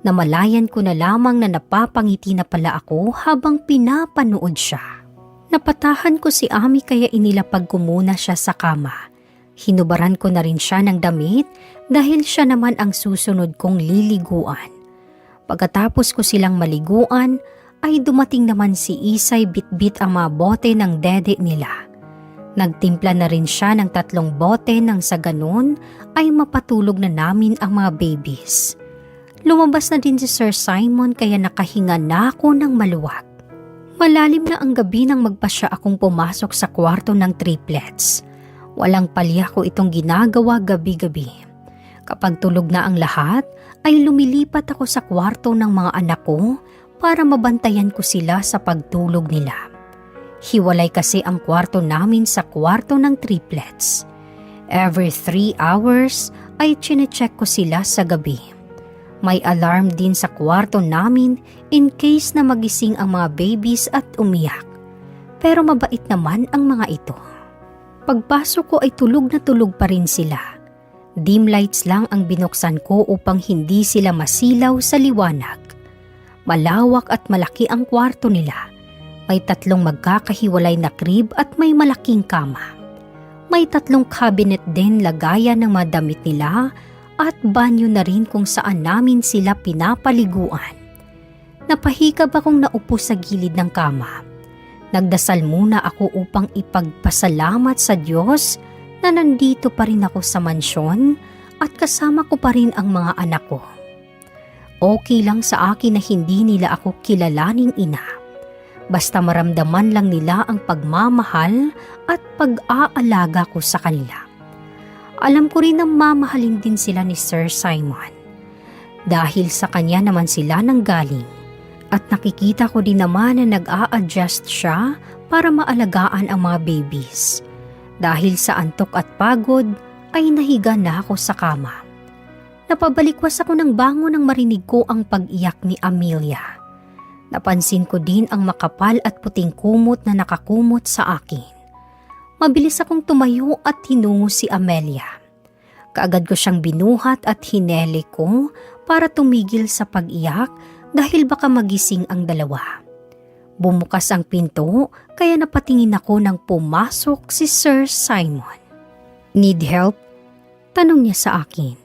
Namalayan ko na lamang na napapangiti na pala ako habang pinapanood siya. Napatahan ko si Ami kaya inilapag ko muna siya sa kama. Hinubaran ko na rin siya ng damit dahil siya naman ang susunod kong liliguan. Pagkatapos ko silang maliguan, ay dumating naman si Isay bitbit ang mga bote ng dede nila. Nagtimpla na rin siya ng 3 bote nang sa ganun ay mapatulog na namin ang mga babies. Lumabas na din si Sir Simon kaya nakahinga na ako ng maluwag. Malalim na ang gabi nang magpasya akong pumasok sa kwarto ng triplets. Walang palya ko itong ginagawa gabi-gabi. Kapag tulog na ang lahat, ay lumilipat ako sa kwarto ng mga anak ko para mabantayan ko sila sa pagtulog nila. Hiwalay kasi ang kwarto namin sa kwarto ng triplets. Every 3 hours ay chinecheck ko sila sa gabi. May alarm din sa kwarto namin in case na magising ang mga babies at umiyak. Pero mabait naman ang mga ito. Pagpasok ko ay tulog na tulog pa rin sila. Dim lights lang ang binuksan ko upang hindi sila masilaw sa liwanag. Malawak at malaki ang kwarto nila. May 3 magkakahiwalay na crib at may malaking kama. May 3 cabinet din lagayan ng mga damit nila at banyo na rin kung saan namin sila pinapaliguan. Napahikab akong naupo sa gilid ng kama. Nagdasal muna ako upang ipagpasalamat sa Diyos na nandito pa rin ako sa mansyon at kasama ko pa rin ang mga anak ko. Okay lang sa akin na hindi nila ako kilalaning ina. Basta maramdaman lang nila ang pagmamahal at pag-aalaga ko sa kanila. Alam ko rin na mamahalin din sila ni Sir Simon. Dahil sa kanya naman sila nanggaling. At nakikita ko din naman na nag-a-adjust siya para maalagaan ang mga babies. Dahil sa antok at pagod ay nahiga na ako sa kama. Napabalikwas ako ng bangon nang marinig ko ang pag-iyak ni Amelia. Napansin ko din ang makapal at puting kumot na nakakumot sa akin. Mabilis akong tumayo at hinungo si Amelia. Kaagad ko siyang binuhat at hinele ko para tumigil sa pag-iyak dahil baka magising ang dalawa. Bumukas ang pinto kaya napatingin ako nang pumasok si Sir Simon. "Need help?" Tanong niya sa akin.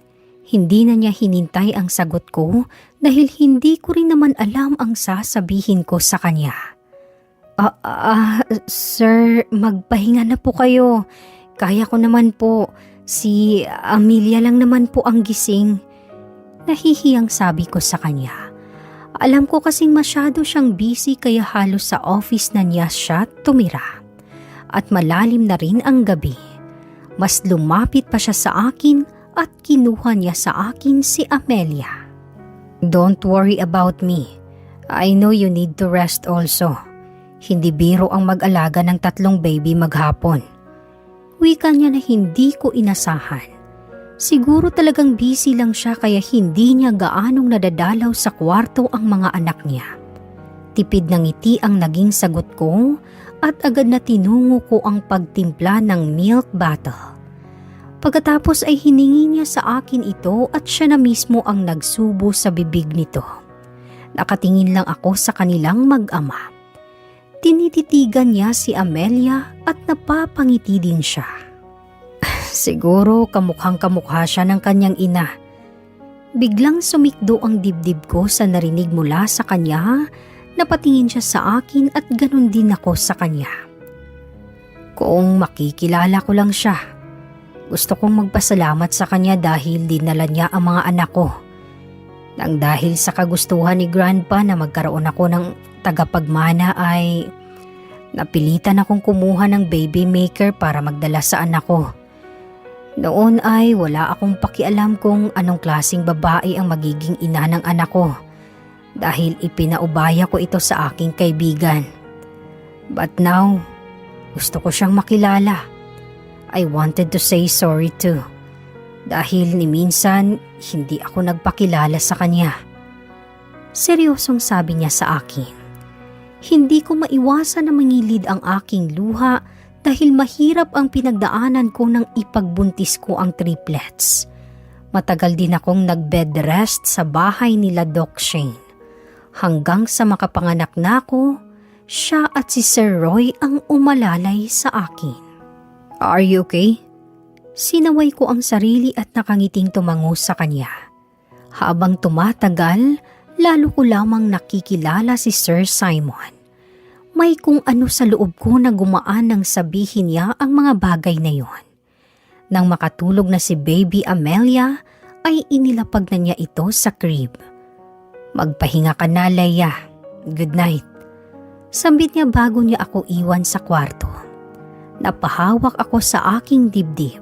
Hindi na niya hinintay ang sagot ko dahil hindi ko rin naman alam ang sasabihin ko sa kanya. Sir, magpahinga na po kayo. Kaya ko naman po. Si Amelia lang naman po ang gising." Nahihiyang sabi ko sa kanya. Alam ko kasing masyado siyang busy kaya halos sa office na niya siya tumira. At malalim na rin ang gabi. Mas lumapit pa siya sa akin at kinuha niya sa akin si Amelia. "Don't worry about me. I know you need to rest also. Hindi biro ang mag-alaga ng 3 baby maghapon." Wika niya na hindi ko inasahan. Siguro talagang busy lang siya kaya hindi niya gaanong nadadalaw sa kwarto ang mga anak niya. Tipid ng ngiti ang naging sagot ko at agad na tinungo ko ang pagtimpla ng milk bottle. Pagkatapos ay hiningi niya sa akin ito at siya na mismo ang nagsubo sa bibig nito. Nakatingin lang ako sa kanilang mag-ama. Tinititigan niya si Amelia at napapangiti din siya. Siguro kamukhang-kamukha siya ng kanyang ina. Biglang sumikdo ang dibdib ko sa narinig mula sa kanya. Napatingin siya sa akin at ganun din ako sa kanya. Kung makikilala ko lang siya, gusto kong magpasalamat sa kanya dahil dinala niya ang mga anak ko. Nang dahil sa kagustuhan ni Grandpa na magkaroon ako ng tagapagmana ay napilitan akong kumuha ng baby maker para magdala sa anak ko. Noon ay wala akong pakialam kung anong klaseng babae ang magiging ina ng anak ko dahil ipinaubaya ko ito sa aking kaibigan. But now, gusto ko siyang makilala. I wanted to say sorry too dahil ni minsan hindi ako nagpakilala sa kanya. Seryosong sabi niya sa akin. Hindi ko maiwasan na mangilid ang aking luha dahil mahirap ang pinagdaanan ko nang ipagbuntis ko ang triplets. Matagal din akong nag-bed rest sa bahay nila Doc Shane. Hanggang sa makapanganak na ako, siya at si Sir Roy ang umalalay sa akin. "Are you okay?" Sinaway ko ang sarili at nakangiting tumango sa kanya. Habang tumatagal, lalo ko lamang nakikilala si Sir Simon. May kung ano sa loob ko na gumaan nang sabihin niya ang mga bagay na yon. Nang makatulog na si Baby Amelia, ay inilapag na niya ito sa crib. "Magpahinga ka na, Leia. Good night." Sambit niya bago niya ako iwan sa kwarto. Napahawak ako sa aking dibdib.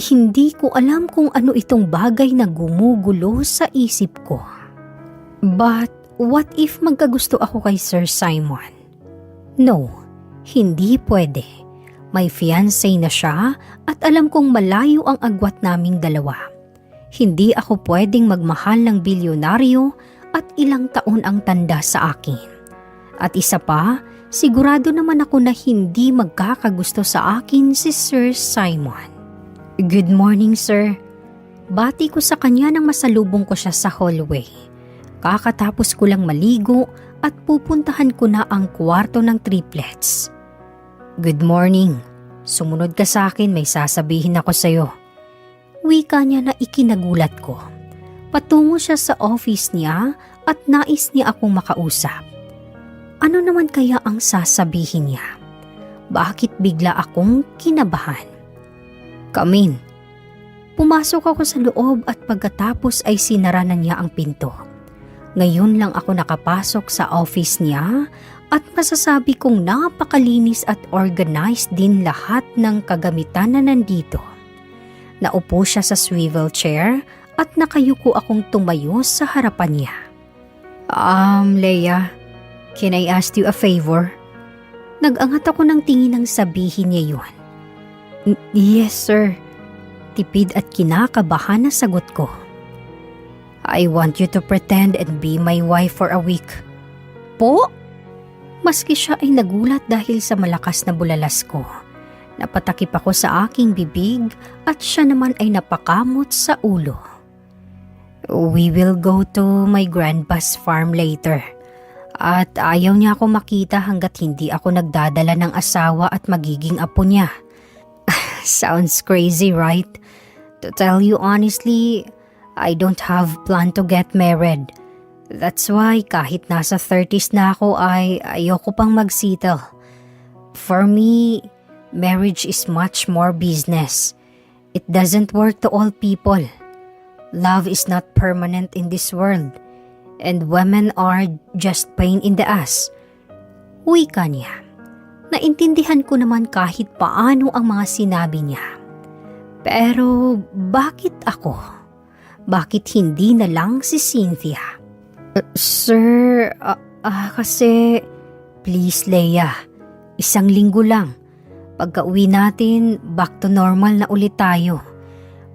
Hindi ko alam kung ano itong bagay na gumugulo sa isip ko. But what if magkagusto ako kay Sir Simon? No, hindi pwede. May fiancé na siya at alam kong malayo ang agwat naming dalawa. Hindi ako pwedeng magmahal ng bilyonaryo at ilang taon ang tanda sa akin. At isa pa, sigurado naman ako na hindi magkakagusto sa akin si Sir Simon. "Good morning, sir." Bati ko sa kanya nang masalubong ko siya sa hallway. Kakatapos ko lang maligo at pupuntahan ko na ang kwarto ng triplets. "Good morning. Sumunod ka sa akin, may sasabihin ako sa'yo." Wika niya na ikinagulat ko. Patungo siya sa office niya at nais niya akong makausap. Ano naman kaya ang sasabihin niya? Bakit bigla akong kinabahan? "Come in." Pumasok ako sa loob at pagkatapos ay sinara na niya ang pinto. Ngayon lang ako nakapasok sa office niya at masasabi kong napakalinis at organized din lahat ng kagamitan na nandito. Naupo siya sa swivel chair at nakayuko akong tumayo sa harapan niya. Leia, can I ask you a favor?" Nag-angat ako ng tingin nang sabihin niya yun. "Yes, sir." Tipid at kinakabahan na sagot ko. "I want you to pretend and be my wife for a week." "Po?" Maski siya ay nagulat dahil sa malakas na bulalas ko. Napatakip ako sa aking bibig at siya naman ay napakamot sa ulo. "We will go to my grandpa's farm later. At ayaw niya ako makita hanggat hindi ako nagdadala ng asawa at magiging apo niya." Sounds crazy, right? To tell you honestly, I don't have plan to get married. That's why kahit nasa 30s na ako ay ayoko pang magsettle. For me, marriage is much more business. It doesn't work to all people. Love is not permanent in this world. And women are just pain in the ass. Wika niya. Naintindihan ko naman kahit paano ang mga sinabi niya. Pero bakit ako? Bakit hindi na lang si Cynthia? Sir, kasi... Please, Leia. 1 linggo lang. Pagka-uwi natin, back to normal na ulit tayo.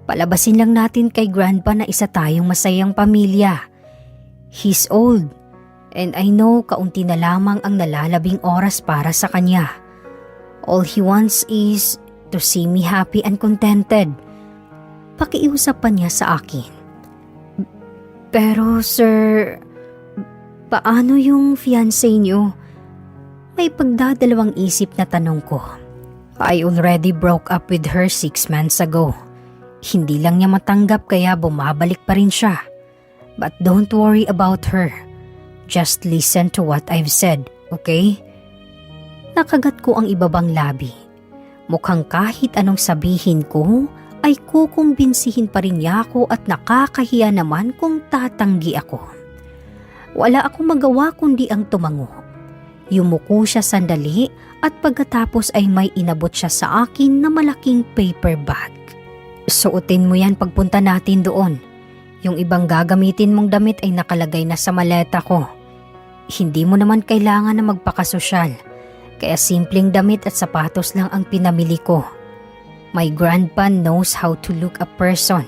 Palabasin lang natin kay Grandpa na isa tayong masayang pamilya. He's old. And I know kaunti na lamang ang nalalabing oras para sa kanya. All he wants is to see me happy and contented. Pakiusap pa niya sa akin. Pero sir, paano yung fiancé niyo? May pagdadalawang isip na tanong ko. I already broke up with her 6 months ago. Hindi lang niya matanggap kaya bumabalik pa rin siya. But don't worry about her. Just listen to what I've said, okay? Nakagat ko ang ibabang labi. Mukhang kahit anong sabihin ko, ay kukumbinsihin pa rin niya ako at nakakahiya naman kung tatanggi ako. Wala akong magawa kundi ang tumango. Yumuko siya sandali at pagkatapos ay may inabot siya sa akin na malaking paper bag. Suotin mo yan pagpunta natin doon. Yung ibang gagamitin mong damit ay nakalagay na sa maleta ko. Hindi mo naman kailangan na magpakasosyal, kaya simpleng damit at sapatos lang ang pinamili ko. My grandpa knows how to look a person,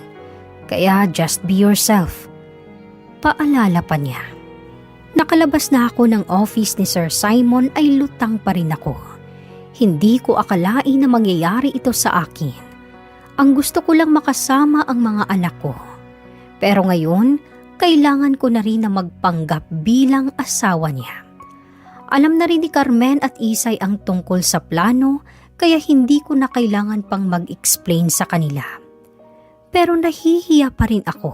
kaya just be yourself. Paalala pa niya. Nakalabas na ako ng office ni Sir Simon ay lutang pa rin ako. Hindi ko akalain na mangyayari ito sa akin. Ang gusto ko lang makasama ang mga anak ko. Pero ngayon, kailangan ko na rin na magpanggap bilang asawa niya. Alam na rin ni Carmen at Isay ang tungkol sa plano kaya hindi ko na kailangan pang mag-explain sa kanila. Pero nahihiya pa rin ako.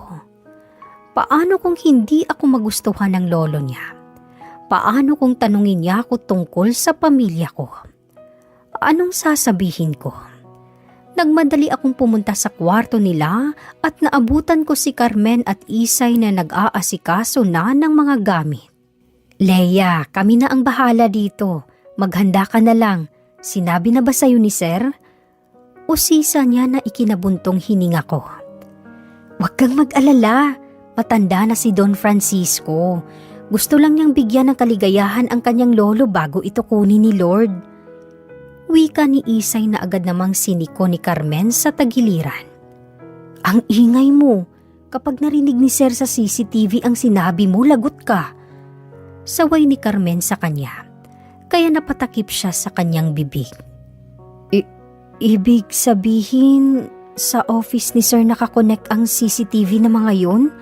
Paano kung hindi ako magustuhan ng lolo niya? Paano kung tanungin niya ako tungkol sa pamilya ko? Anong sasabihin ko? Nagmadali akong pumunta sa kwarto nila at naabutan ko si Carmen at Isay na nag-aasikaso na ng mga gamit. Leia, kami na ang bahala dito. Maghanda ka na lang. Sinabi na ba sa'yo ni Sir? Usisa niya na ikinabuntong hininga ko. Huwag kang mag-alala. Matanda na si Don Francisco. Gusto lang niyang bigyan ng kaligayahan ang kanyang lolo bago ito kunin ni Lord. Wika ni Isay na agad namang siniko ni Carmen sa tagiliran. Ang ingay mo. Kapag narinig ni Sir sa CCTV ang sinabi mo, lagot ka. Saway ni Carmen sa kanya. Kaya napatakip siya sa kanyang bibig. Ibig sabihin, sa office ni Sir nakakonek ang CCTV na mga yun?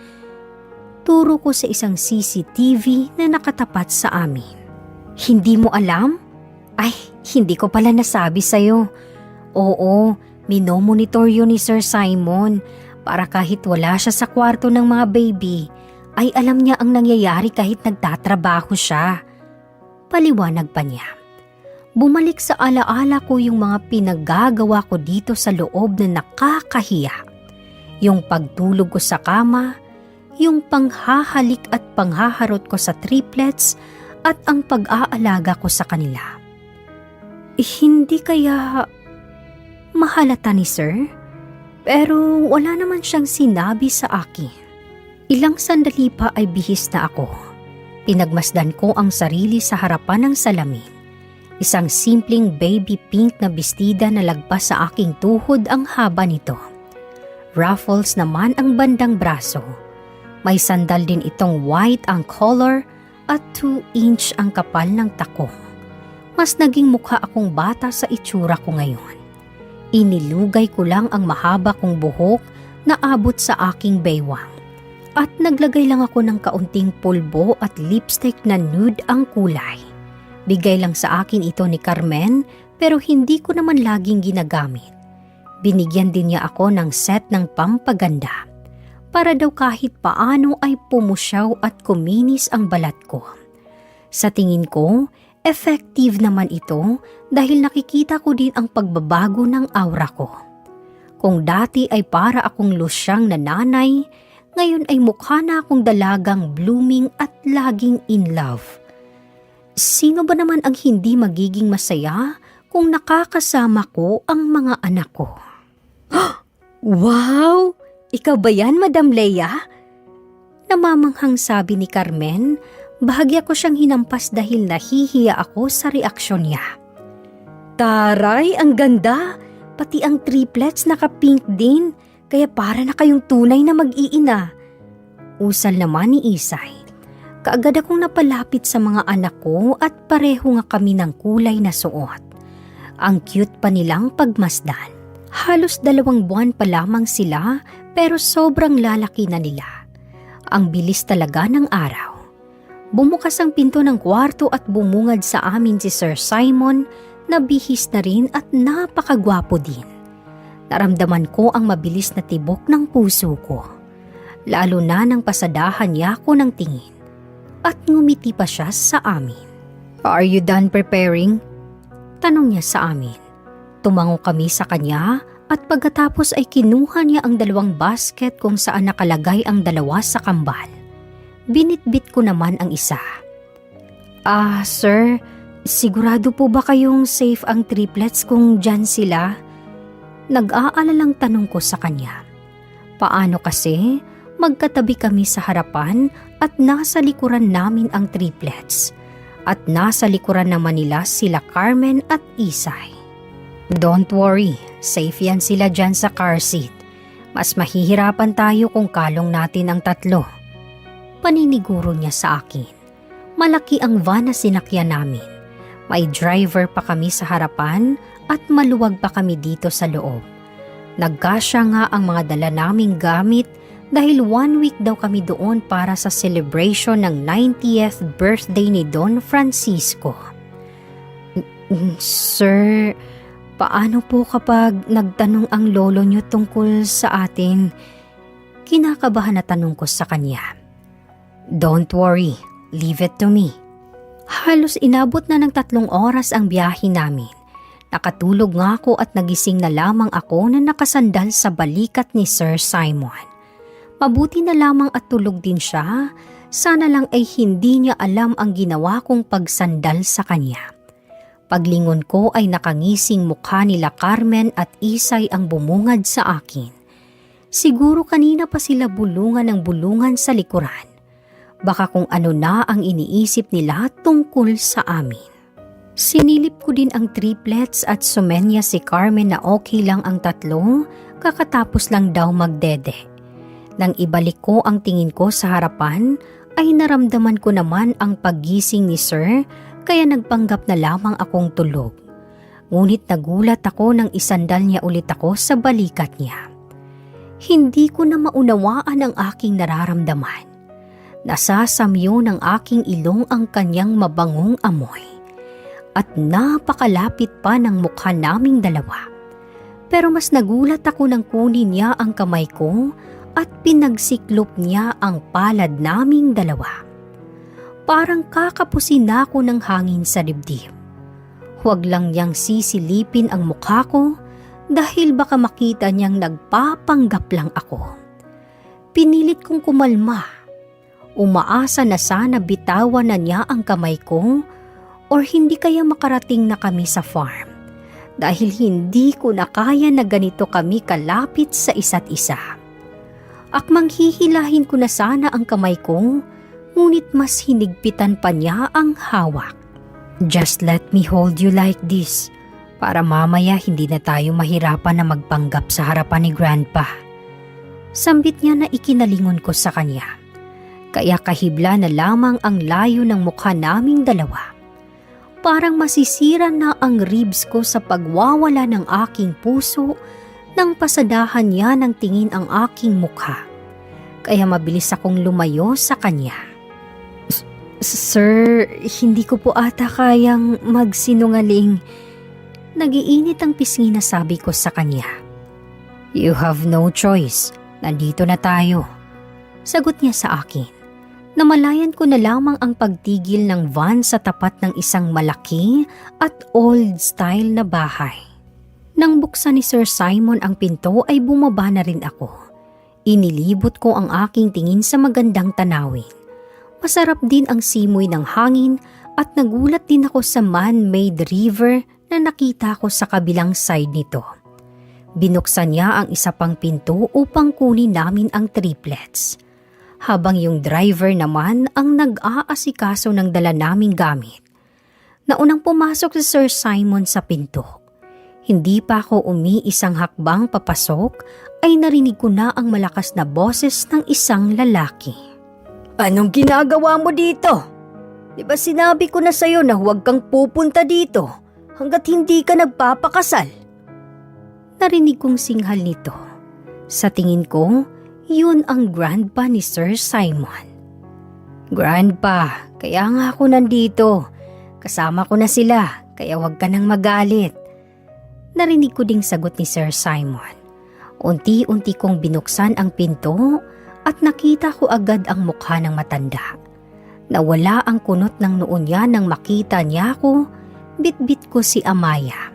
Turo ko sa isang CCTV na nakatapat sa amin. Hindi mo alam? Ay, hindi ko pala nasabi sa'yo. Oo, minomonitor yun ni Sir Simon para kahit wala siya sa kwarto ng mga baby, ay alam niya ang nangyayari kahit nagtatrabaho siya. Paliwanag pa niya. Bumalik sa alaala ko yung mga pinaggagawa ko dito sa loob na nakakahiya. Yung pagtulog ko sa kama, yung panghahalik at panghaharot ko sa triplets at ang pag-aalaga ko sa kanila. Hindi kaya mahalata ni Sir? Pero wala naman siyang sinabi sa akin. Ilang sandali pa ay bihis na ako. Pinagmasdan ko ang sarili sa harapan ng salamin. Isang simpleng baby pink na bestida na lagpas sa aking tuhod ang haba nito. Ruffles naman ang bandang braso. May sandal din itong white ang color at 2-inch ang kapal ng takong. Mas naging mukha akong bata sa itsura ko ngayon. Inilugay ko lang ang mahaba kong buhok na abot sa aking baywang. At naglagay lang ako ng kaunting pulbo at lipstick na nude ang kulay. Bigay lang sa akin ito ni Carmen pero hindi ko naman laging ginagamit. Binigyan din niya ako ng set ng pampaganda. Para daw kahit paano ay pumusyaw at kuminis ang balat ko. Sa tingin ko, effective naman ito dahil nakikita ko din ang pagbabago ng aura ko. Kung dati ay para akong lusyang nanay, ngayon ay mukha na akong dalagang blooming at laging in love. Sino ba naman ang hindi magiging masaya kung nakakasama ko ang mga anak ko? Wow! Ikaw ba yan, Madam Leia? Namamanghang sabi ni Carmen, bahagya ko siyang hinampas dahil nahihiya ako sa reaksyon niya. Taray, ang ganda! Pati ang triplets naka-pink din, kaya para na kayong tunay na mag-iina. Usal naman ni Isay. Kaagad akong napalapit sa mga anak ko at pareho nga kami ng kulay na suot. Ang cute pa nilang pagmasdan. Halos 2 buwan pa lamang sila pero sobrang lalaki na nila. Ang bilis talaga ng araw. Bumukas ang pinto ng kwarto at bumungad sa amin si Sir Simon na bihis na rin at napakagwapo din. Naramdaman ko ang mabilis na tibok ng puso ko. Lalo na nang pasadahan niya ako ng tingin. At ngumiti pa siya sa amin. Are you done preparing? Tanong niya sa amin. Tumango kami sa kanya at pagkatapos ay kinuha niya ang 2 basket kung saan nakalagay ang 2 sa kambal. Binitbit ko naman ang isa. Sir, sigurado po ba kayong safe ang triplets kung dyan sila? Nag-aalalang tanong ko sa kanya. Paano kasi? Magkatabi kami sa harapan at nasa likuran namin ang triplets. At nasa likuran naman nila sila Carmen at Isay. Don't worry, safe yan sila dyan sa car seat. Mas mahihirapan tayo kung kalong natin ang 3. Paniniguro niya sa akin. Malaki ang van na sinakyan namin. May driver pa kami sa harapan at maluwag pa kami dito sa loob. Nagkasya nga ang mga dala naming gamit dahil 1 week daw kami doon para sa celebration ng 90th birthday ni Don Francisco. Sir, paano po kapag nagtanong ang lolo niyo tungkol sa atin? Kinakabahan na tanong ko sa kanya. Don't worry, leave it to me. Halos inabot na ng 3 oras ang biyahe namin. Nakatulog nga ako at nagising na lamang ako na nakasandal sa balikat ni Sir Simon. Mabuti na lamang at tulog din siya, sana lang ay hindi niya alam ang ginawa kong pagsandal sa kanya. Paglingon ko ay nakangising mukha nila Carmen at Isay ang bumungad sa akin. Siguro kanina pa sila bulungan ng bulungan sa likuran. Baka kung ano na ang iniisip nila tungkol sa amin. Sinilip ko din ang triplets at sumenya si Carmen na okay lang ang 3, kakatapos lang daw magdede. Nang ibalik ko ang tingin ko sa harapan, ay naramdaman ko naman ang paggising ni Sir, kaya nagpanggap na lamang akong tulog. Ngunit nagulat ako nang isandal niya ulit ako sa balikat niya. Hindi ko na maunawaan ang aking nararamdaman. Nasasamyo ng aking ilong ang kanyang mabangong amoy at napakalapit pa ng mukha naming dalawa. Pero mas nagulat ako nang kunin niya ang kamay ko at pinagsiklop niya ang palad naming dalawa. Parang kakapusin na ako ng hangin sa dibdib. Huwag lang niyang sisilipin ang mukha ko dahil baka makita niyang nagpapanggap lang ako. Pinilit kong kumalma. Umaasa na sana bitawan na niya ang kamay ko or hindi kaya makarating na kami sa farm dahil hindi ko na kaya na ganito kami kalapit sa isa't isa. Akmang hihilahin ko na sana ang kamay ko, ngunit mas hinigpitan pa niya ang hawak. Just let me hold you like this para mamaya hindi na tayo mahirapan na magpanggap sa harapan ni Grandpa. Sambit niya na ikinalingon ko sa kanya. Kaya kahibla na lamang ang layo ng mukha naming dalawa. Parang masisira na ang ribs ko sa pagwawala ng aking puso nang pasadahan niya ng tingin ang aking mukha. Kaya mabilis akong lumayo sa kanya. Sir, hindi ko po ata kayang magsinungaling. Nagiinit ang pisngi na sabi ko sa kanya. You have no choice. Nandito na tayo. Sagot niya sa akin. Namalayan ko na lamang ang pagtigil ng van sa tapat ng isang malaki at old-style na bahay. Nang buksan ni Sir Simon ang pinto ay bumaba na rin ako. Inilibot ko ang aking tingin sa magandang tanawin. Masarap din ang simoy ng hangin at nagulat din ako sa man-made river na nakita ko sa kabilang side nito. Binuksan niya ang isa pang pinto upang kunin namin ang triplets. Habang yung driver naman ang nag-aasikaso ng dala naming gamit. Naunang pumasok si Sir Simon sa pinto. Hindi pa ako umiisang hakbang papasok ay narinig ko na ang malakas na boses ng isang lalaki. Anong ginagawa mo dito? Di ba sinabi ko na sa'yo na huwag kang pupunta dito hanggat hindi ka nagpapakasal? Narinig kong singhal nito. Sa tingin ko, yun ang grandpa ni Sir Simon. Grandpa, kaya nga ako nandito. Kasama ko na sila, kaya huwag ka nang magalit. Narinig ko ding sagot ni Sir Simon. Unti-unti kong binuksan ang pinto at nakita ko agad ang mukha ng matanda. Nawala ang kunot ng noon niya nang makita niya ako, bitbit ko si Amaya.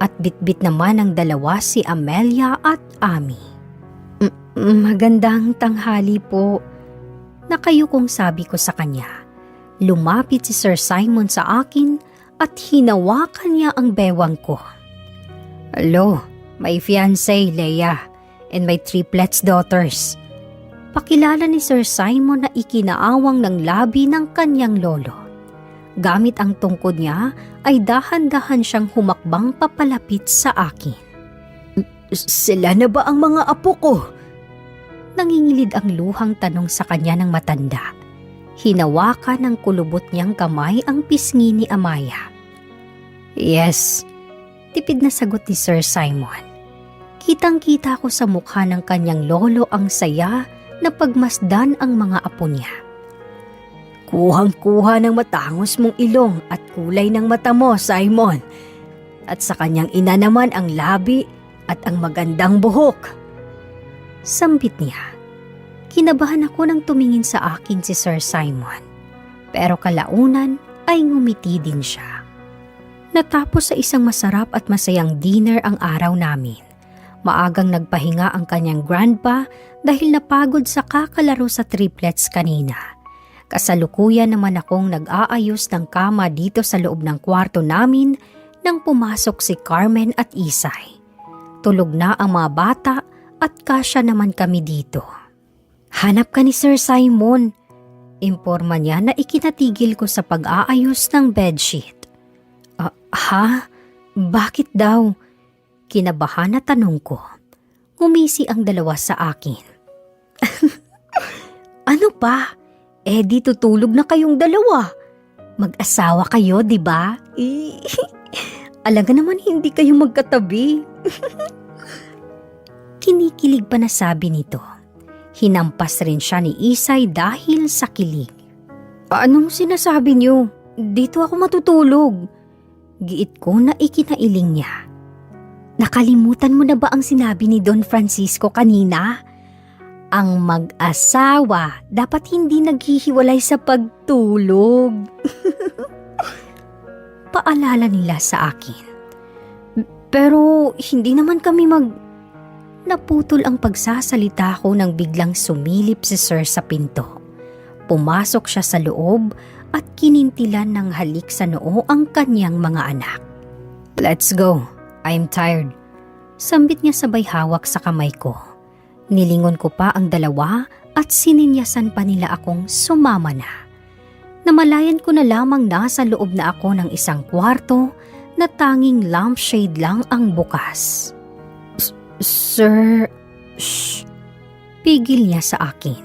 At bitbit naman ang dalawa si Amelia at Ami. Magandang tanghali po. Nakayukong sabi ko sa kanya. Lumapit si Sir Simon sa akin at hinawakan niya ang bewang ko. Hello, my fiancé Leia and my triplets daughters. Pakilala ni Sir Simon na ikinaawang ng labi ng kanyang lolo. Gamit ang tungkod niya ay dahan-dahan siyang humakbang papalapit sa akin. Sila na ba ang mga apo ko? Nangingilid ang luhang tanong sa kanya ng matanda. Hinawakan ng kulubot niyang kamay ang pisngi ni Amaya. Yes, tipid na sagot ni Sir Simon. Kitang-kita ko sa mukha ng kanyang lolo ang saya na pagmasdan ang mga apo niya. Kuhang-kuha ng matangos mong ilong at kulay ng mata mo, Simon. At sa kanyang ina naman ang labi at ang magandang buhok. Sambit niya. Kinabahan ako nang tumingin sa akin si Sir Simon. Pero kalaunan ay ngumiti din siya. Natapos sa isang masarap at masayang dinner ang araw namin. Maagang nagpahinga ang kanyang grandpa dahil napagod sa kakalaro sa triplets kanina. Kasalukuyan naman akong nag-aayos ng kama dito sa loob ng kwarto namin nang pumasok si Carmen at Isay. Tulog na ang mga bata at kasya naman kami dito. Hanap ka ni Sir Simon. Imporma niya na ikinatigil ko sa pag-aayos ng bedsheet. Ha? Bakit daw? Kinabahan na tanong ko. Ngumisi ang dalawa sa akin. Ano pa? Di tutulog na kayong dalawa. Mag-asawa kayo, di ba? Alaga naman hindi kayo magkatabi. Kinikilig pa na sabi nito. Hinampas rin siya ni Isay dahil sa kilig. Anong sinasabi niyo? Dito ako matutulog. Giit ko na ikinailing niya. Nakalimutan mo na ba ang sinabi ni Don Francisco kanina? Ang mag-asawa dapat hindi naghihiwalay sa pagtulog. Paalala nila sa akin. Pero hindi naman kami Naputol ang pagsasalita ko nang biglang sumilip si Sir sa pinto. Pumasok siya sa loob at kinintilan ng halik sa noo ang kanyang mga anak. Let's go. I'm tired. Sambit niya sabay hawak sa kamay ko. Nilingon ko pa ang dalawa at sininyasan pa nila akong sumama na. Namalayan ko na lamang nasa loob na ako ng isang kwarto na tanging lampshade lang ang bukas. Sir, shh. Pigil niya sa akin.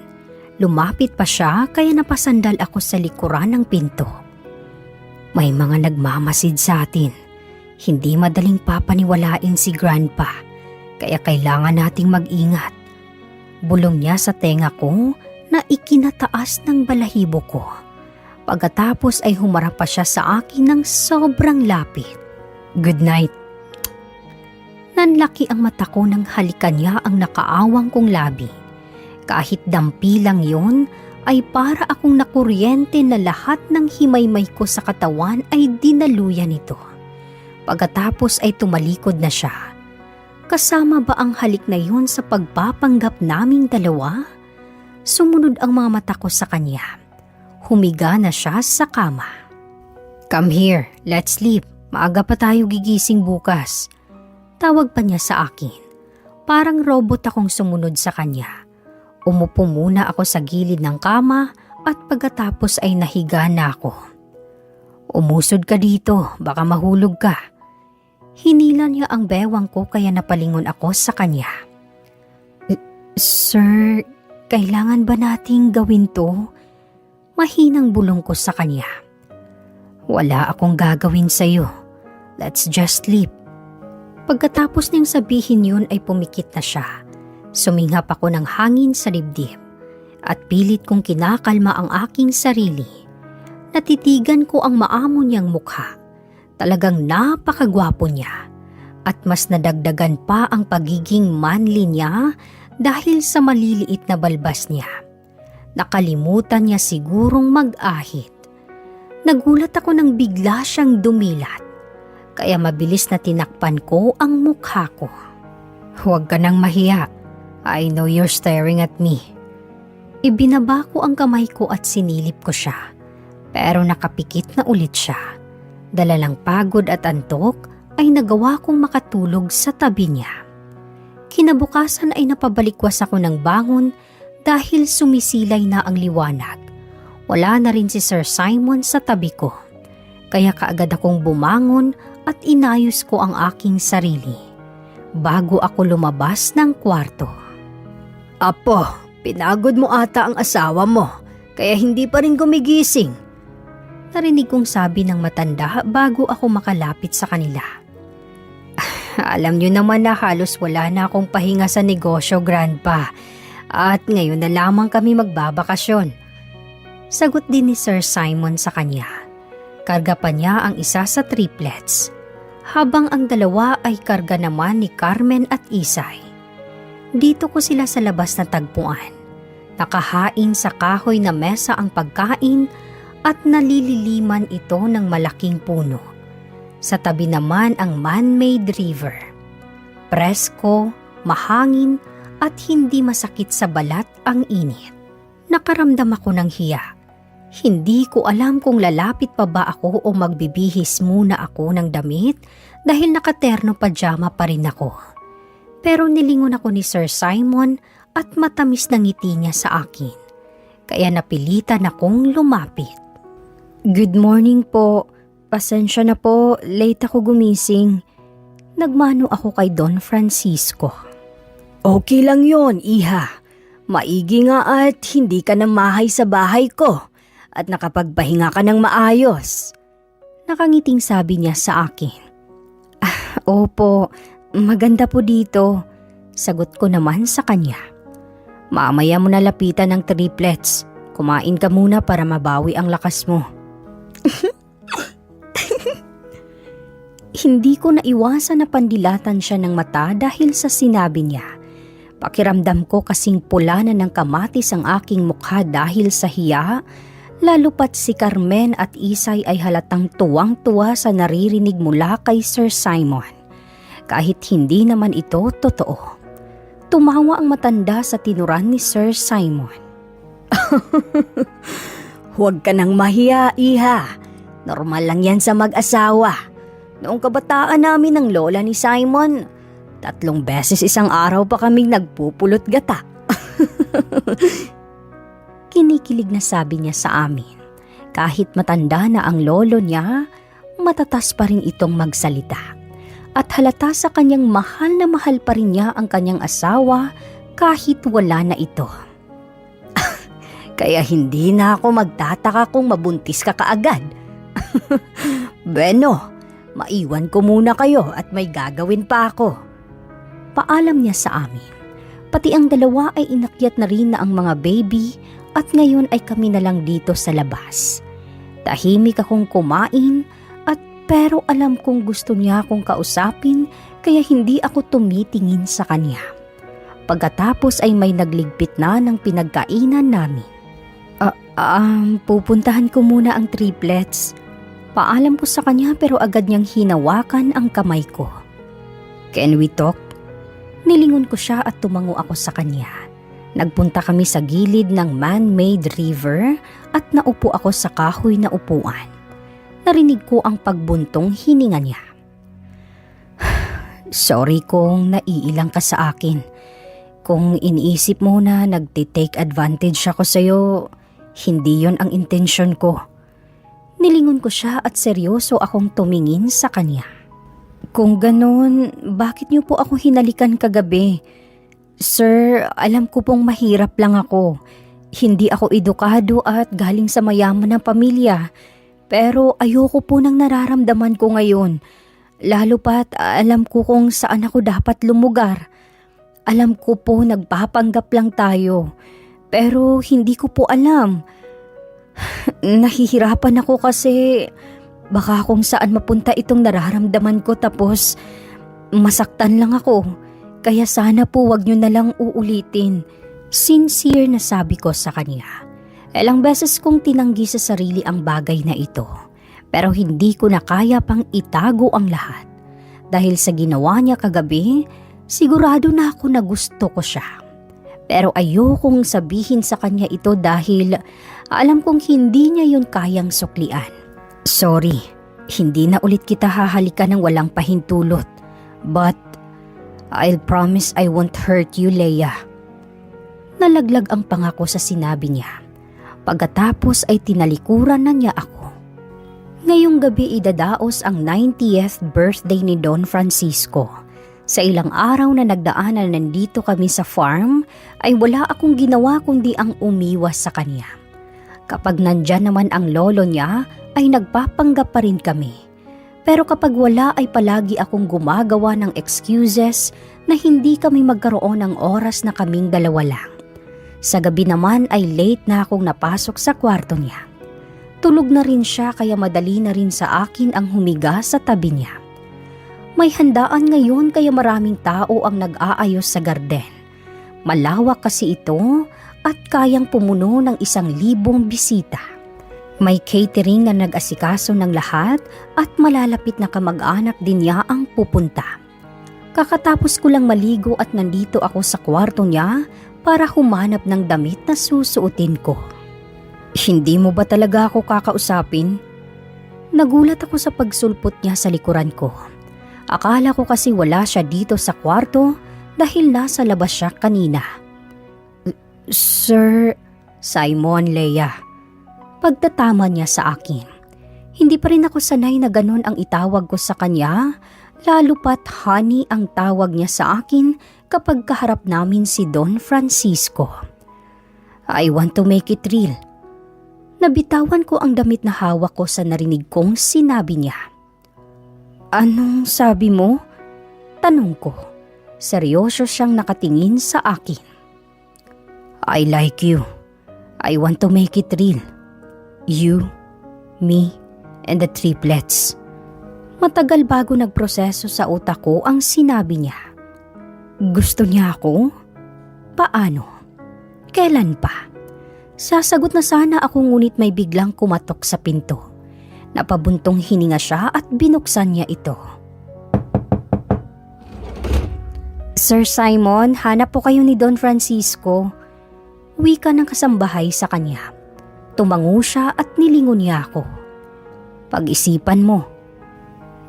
Lumapit pa siya kaya napasandal ako sa likuran ng pinto. May mga nagmamasid sa atin. Hindi madaling papaniwalain si Grandpa, kaya kailangan nating mag-ingat. Bulong niya sa tenga ko na ikinataas ng balahibo ko. Pagkatapos ay humarap pa siya sa akin ng sobrang lapit. Good night. Nanlaki ang mata ko nang halikan niya ang nakaawang kong labi. Kahit dampi lang yon, ay para akong nakuryente na lahat ng himaymay ko sa katawan ay dinaluyan nito. Pagkatapos ay tumalikod na siya. Kasama ba ang halik na yon sa pagpapanggap naming dalawa? Sumunod ang mga mata ko sa kanya. Humiga na siya sa kama. Come here, let's sleep. Maaga pa tayo gigising bukas. Tawag pa niya sa akin. Parang robot akong sumunod sa kanya. Umupo muna ako sa gilid ng kama at pagkatapos ay nahiga na ako. Umusod ka dito, baka mahulog ka. Hinila niya ang bewang ko kaya napalingon ako sa kanya. Sir, kailangan ba nating gawin to? Mahinang bulong ko sa kanya. Wala akong gagawin sa'yo. Let's just sleep. Pagkatapos niyang sabihin yun ay pumikit na siya. Suminghap ako ng hangin sa dibdib at pilit kong kinakalma ang aking sarili. Natitigan ko ang maamo niyang mukha. Talagang napakagwapo niya at mas nadagdagan pa ang pagiging manly niya dahil sa maliliit na balbas niya. Nakalimutan niya sigurong mag-ahit. Nagulat ako nang bigla siyang dumilat. Kaya mabilis na tinakpan ko ang mukha ko. Huwag ka nang mahiya. I know you're staring at me. Ibinaba ko ang kamay ko at sinilip ko siya. Pero nakapikit na ulit siya. Dala ng pagod at antok ay nagawa kong makatulog sa tabi niya. Kinabukasan ay napabalikwas ako ng bangon dahil sumisilay na ang liwanag. Wala na rin si Sir Simon sa tabi ko. Kaya kaagad akong bumangon at inayos ko ang aking sarili bago ako lumabas ng kwarto. Apo, pinagod mo ata ang asawa mo kaya hindi pa rin gumigising. Narinig kong sabi ng matanda bago ako makalapit sa kanila. Alam niyo naman na halos wala na akong pahinga sa negosyo, Grandpa. At ngayon na lamang kami magbabakasyon. Sagot din ni Sir Simon sa kanya. Karga pa niya ang isa sa triplets, habang ang dalawa ay karga naman ni Carmen at Isay. Dito ko sila sa labas na tagpuan. Nakahain sa kahoy na mesa ang pagkain at nalililiman ito ng malaking puno. Sa tabi naman ang man-made river. Presko, mahangin at hindi masakit sa balat ang init. Nakaramdam ako ng hiya. Hindi ko alam kung lalapit pa ba ako o magbibihis muna ako ng damit dahil nakaterno pajama pa rin ako. Pero nilingon ako ni Sir Simon at matamis na ngiti niya sa akin. Kaya napilitan akong lumapit. Good morning po. Pasensya na po, late ako gumising. Nagmano ako kay Don Francisco. Okay lang yon, iha. Maigi nga at hindi ka na mahay sa bahay ko. At nakapagpahinga ka ng maayos. Nakangiting sabi niya sa akin. Opo, maganda po dito. Sagot ko naman sa kanya. Mamaya mo na lapitan ng triplets. Kumain ka muna para mabawi ang lakas mo. Hindi ko naiwasan na pandilatan siya ng mata dahil sa sinabi niya. Pakiramdam ko kasing pula na ng kamatis ang aking mukha dahil sa hiya, lalo pat si Carmen at Isay ay halatang tuwang-tuwa sa naririnig mula kay Sir Simon. Kahit hindi naman ito totoo. Tumawa ang matanda sa tinuran ni Sir Simon. Huwag ka nang mahiya, iha. Normal lang yan sa mag-asawa. Noong kabataan namin ng lola ni Simon, 3 beses isang araw pa kaming nagpupulot gata. Kinikilig na sabi niya sa amin. Kahit matanda na ang lolo niya, matatas pa rin itong magsalita. At halata sa kanyang mahal na mahal pa rin niya ang kanyang asawa kahit wala na ito. Kaya hindi na ako magtataka kung mabuntis ka kaagad. Bueno, maiwan ko muna kayo at may gagawin pa ako. Paalam niya sa amin. Pati ang dalawa ay inakyat na rin na ang mga baby at ngayon ay kami na lang dito sa labas. Tahimik akong kumain at pero alam kong gusto niya akong kausapin kaya hindi ako tumitingin sa kanya. Pagkatapos ay may nagligpit na ng pinagkainan namin. Pupuntahan ko muna ang triplets. Paalam ko sa kanya pero agad niyang hinawakan ang kamay ko. Can we talk? Nilingon ko siya at tumango ako sa kanya. Nagpunta kami sa gilid ng man-made river at naupo ako sa kahoy na upuan. Narinig ko ang pagbuntong hininga niya. Sorry kung naiilang ka sa akin. Kung iniisip mo na nagtitake advantage ako sa'yo, hindi yon ang intensyon ko. Nilingon ko siya at seryoso akong tumingin sa kanya. Kung ganun, bakit niyo po ako hinalikan kagabi? Sir, alam ko pong mahirap lang ako. Hindi ako edukado at galing sa mayaman na pamilya. Pero ayoko po ng nararamdaman ko ngayon. Lalo pat alam ko kung saan ako dapat lumugar. Alam ko po nagpapanggap lang tayo. Pero hindi ko po alam. Nahihirapan ako kasi baka kung saan mapunta itong nararamdaman ko tapos masaktan lang ako. Kaya sana po wag niyo na lang uulitin. Sincere na sabi ko sa kanya. Ilang beses kong tinanggi sa sarili ang bagay na ito. Pero hindi ko na kaya pang itago ang lahat. Dahil sa ginawa niya kagabi, sigurado na ako na gusto ko siya. Pero ayokong sabihin sa kanya ito dahil alam kong hindi niya yun kayang suklian. Sorry, hindi na ulit kita hahalikan ng walang pahintulot. But I'll promise I won't hurt you, Leia. Nalaglag ang pangako sa sinabi niya. Pagkatapos ay tinalikuran na niya ako. Ngayong gabi idadaos ang 90th birthday ni Don Francisco. Sa ilang araw na nagdaanan nandito kami sa farm, ay wala akong ginawa kundi ang umiwas sa kanya. Kapag nandyan naman ang lolo niya, ay nagpapanggap pa rin kami. Pero kapag wala ay palagi akong gumagawa ng excuses na hindi kami magkaroon ng oras na kaming dalawa lang. Sa gabi naman ay late na akong napasok sa kwarto niya. Tulog na rin siya kaya madali na rin sa akin ang humiga sa tabi niya. May handaan ngayon kaya maraming tao ang nag-aayos sa garden. Malawak kasi ito at kayang pumuno ng 1,000 bisita. May catering na nag-asikaso ng lahat at malalapit na kamag-anak din niya ang pupunta. Kakatapos ko lang maligo at nandito ako sa kwarto niya para humanap ng damit na susuotin ko. Hindi mo ba talaga ako kakausapin? Nagulat ako sa pagsulpot niya sa likuran ko. Akala ko kasi wala siya dito sa kwarto dahil nasa labas siya kanina. Sir Simon, Leia. Pagtatama niya sa akin. Hindi pa rin ako sanay na ganun ang itawag ko sa kanya, lalo pat honey ang tawag niya sa akin kapag kaharap namin si Don Francisco. I want to make it real. Nabitawan ko ang damit na hawak ko sa narinig kong sinabi niya. Anong sabi mo? Tanong ko. Seryoso siyang nakatingin sa akin. I like you. I want to make it real. You, me, and the triplets. Matagal bago nagproseso sa utak ko ang sinabi niya. Gusto niya ako? Paano? Kailan pa? Sasagot na sana ako ngunit may biglang kumatok sa pinto. Napabuntong hininga siya at binuksan niya ito. Sir Simon, hanap po kayo ni Don Francisco. Wika ng kasambahay sa kanya. Tumango siya at nilingon niya ako. Pag-isipan mo.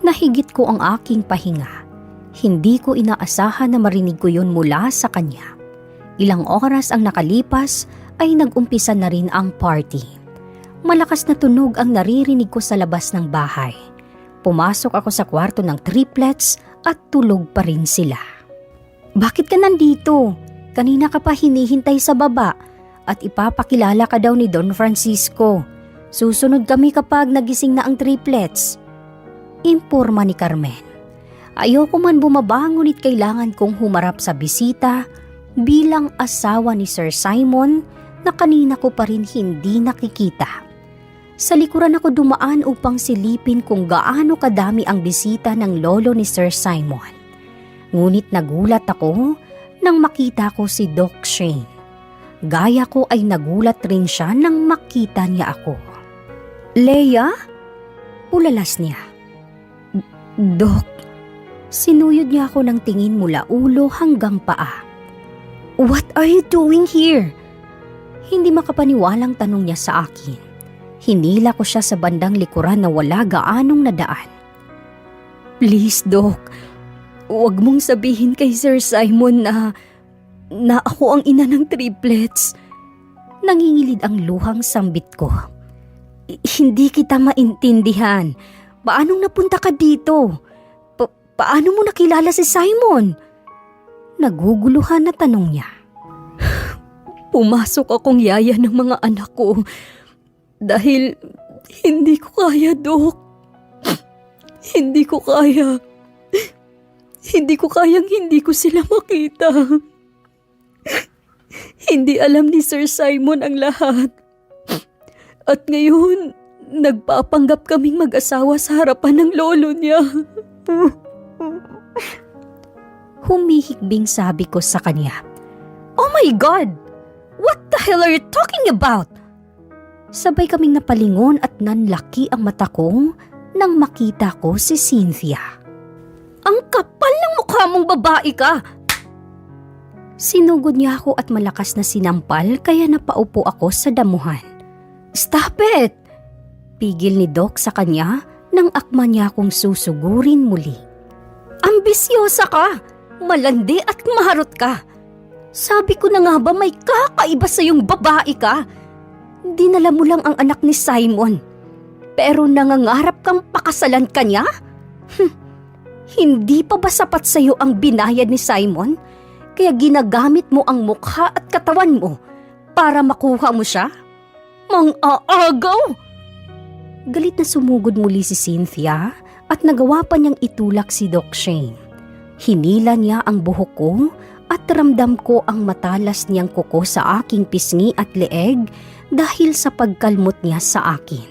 Nahigit ko ang aking pahinga. Hindi ko inaasahan na marinig ko yun mula sa kanya. Ilang oras ang nakalipas ay nag-umpisa na rin ang party. Malakas na tunog ang naririnig ko sa labas ng bahay. Pumasok ako sa kwarto ng triplets at tulog pa rin sila. Bakit ka nandito? Kanina ka pa hinihintay sa baba at ipapakilala ka daw ni Don Francisco. Susunod kami kapag nagising na ang triplets. Imporma ni Carmen. Ayoko man bumaba ngunit kailangan kong humarap sa bisita bilang asawa ni Sir Simon na kanina ko pa rin hindi nakikita. Sa likuran ako dumaan upang silipin kung gaano kadami ang bisita ng lolo ni Sir Simon. Ngunit nagulat ako nang makita ko si Doc Shane. Gaya ko ay nagulat rin siya nang makita niya ako. Leia? Ulalas niya. Doc, sinuyod niya ako ng tingin mula ulo hanggang paa. What are you doing here? Hindi makapaniwalang tanong niya sa akin. Hinila ko siya sa bandang likuran na wala gaanong nadaan. Please, Doc. Huwag mong sabihin kay Sir Simon na ako ang ina ng triplets. Nangingilid ang luhang sambit ko. Hindi kita maintindihan. Paanong napunta ka dito? Paano mo nakilala si Simon? Naguguluhan na tanong niya. Pumasok akong yaya ng mga anak ko dahil hindi ko kaya, Doc. Hindi ko kaya. Hindi ko kayang hindi ko sila makita. Hindi alam ni Sir Simon ang lahat. At ngayon, nagpapanggap kaming mag-asawa sa harapan ng lolo niya. Humihikbing sabi ko sa kanya. Oh my God! What the hell are you talking about? Sabay kaming napalingon at nanlaki ang mata ko nang makita ko si Cynthia. Ang kapal ng mukha mong babae ka! Sinugod niya ako at malakas na sinampal kaya napaupo ako sa damuhan. Stop it! Pigil ni Doc sa kanya nang akma niya akong susugurin muli. Ambisyosa ka! Malandi at maharot ka! Sabi ko na nga ba may kakaiba sa yung babae ka? Dinala mo lang ang anak ni Simon. Pero nangangarap kang pakasalan ka niya? Hindi pa ba sapat sa'yo ang binayad ni Simon? Kaya ginagamit mo ang mukha at katawan mo para makuha mo siya? Mang-aagaw! Galit na sumugod muli si Cynthia at nagawa pa niyang itulak si Doc Shane. Hinila niya ang buhok ko at ramdam ko ang matalas niyang kuko sa aking pisngi at leeg dahil sa pagkalmot niya sa akin.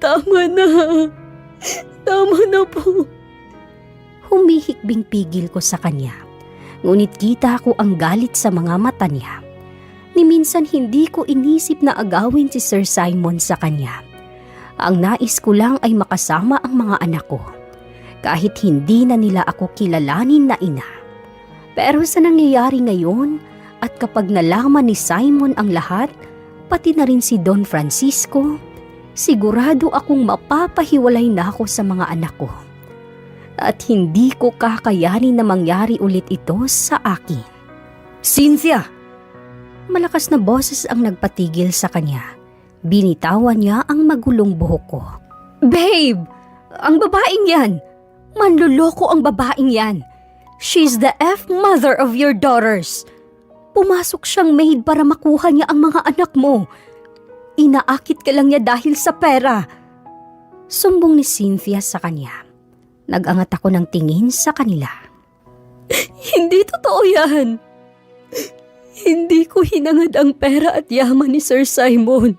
Tama na. Tama na po. Humihikbing pigil ko sa kanya. Ngunit kita ko ang galit sa mga mata niya. Ni minsan hindi ko inisip na agawin si Sir Simon sa kanya. Ang nais ko lang ay makasama ang mga anak ko. Kahit hindi na nila ako kilalanin na ina. Pero sa nangyayari ngayon at kapag nalaman ni Simon ang lahat, pati na rin si Don Francisco, sigurado akong mapapahiwalay na ako sa mga anak ko. At hindi ko kakayanin na mangyari ulit ito sa akin. Cynthia! Malakas na boses ang nagpatigil sa kanya. Binitawan niya ang magulong buhok ko. Babe! Ang babaeng yan! Manluloko ang babaeng yan! She's the mother of your daughters! Pumasok siyang maid para makuha niya ang mga anak mo. Inaakit ka lang niya dahil sa pera. Sumbong ni Cynthia sa kanya. Nag-angat ako ng tingin sa kanila. Hindi totoo yan. Hindi ko hinangad ang pera at yaman ni Sir Simon.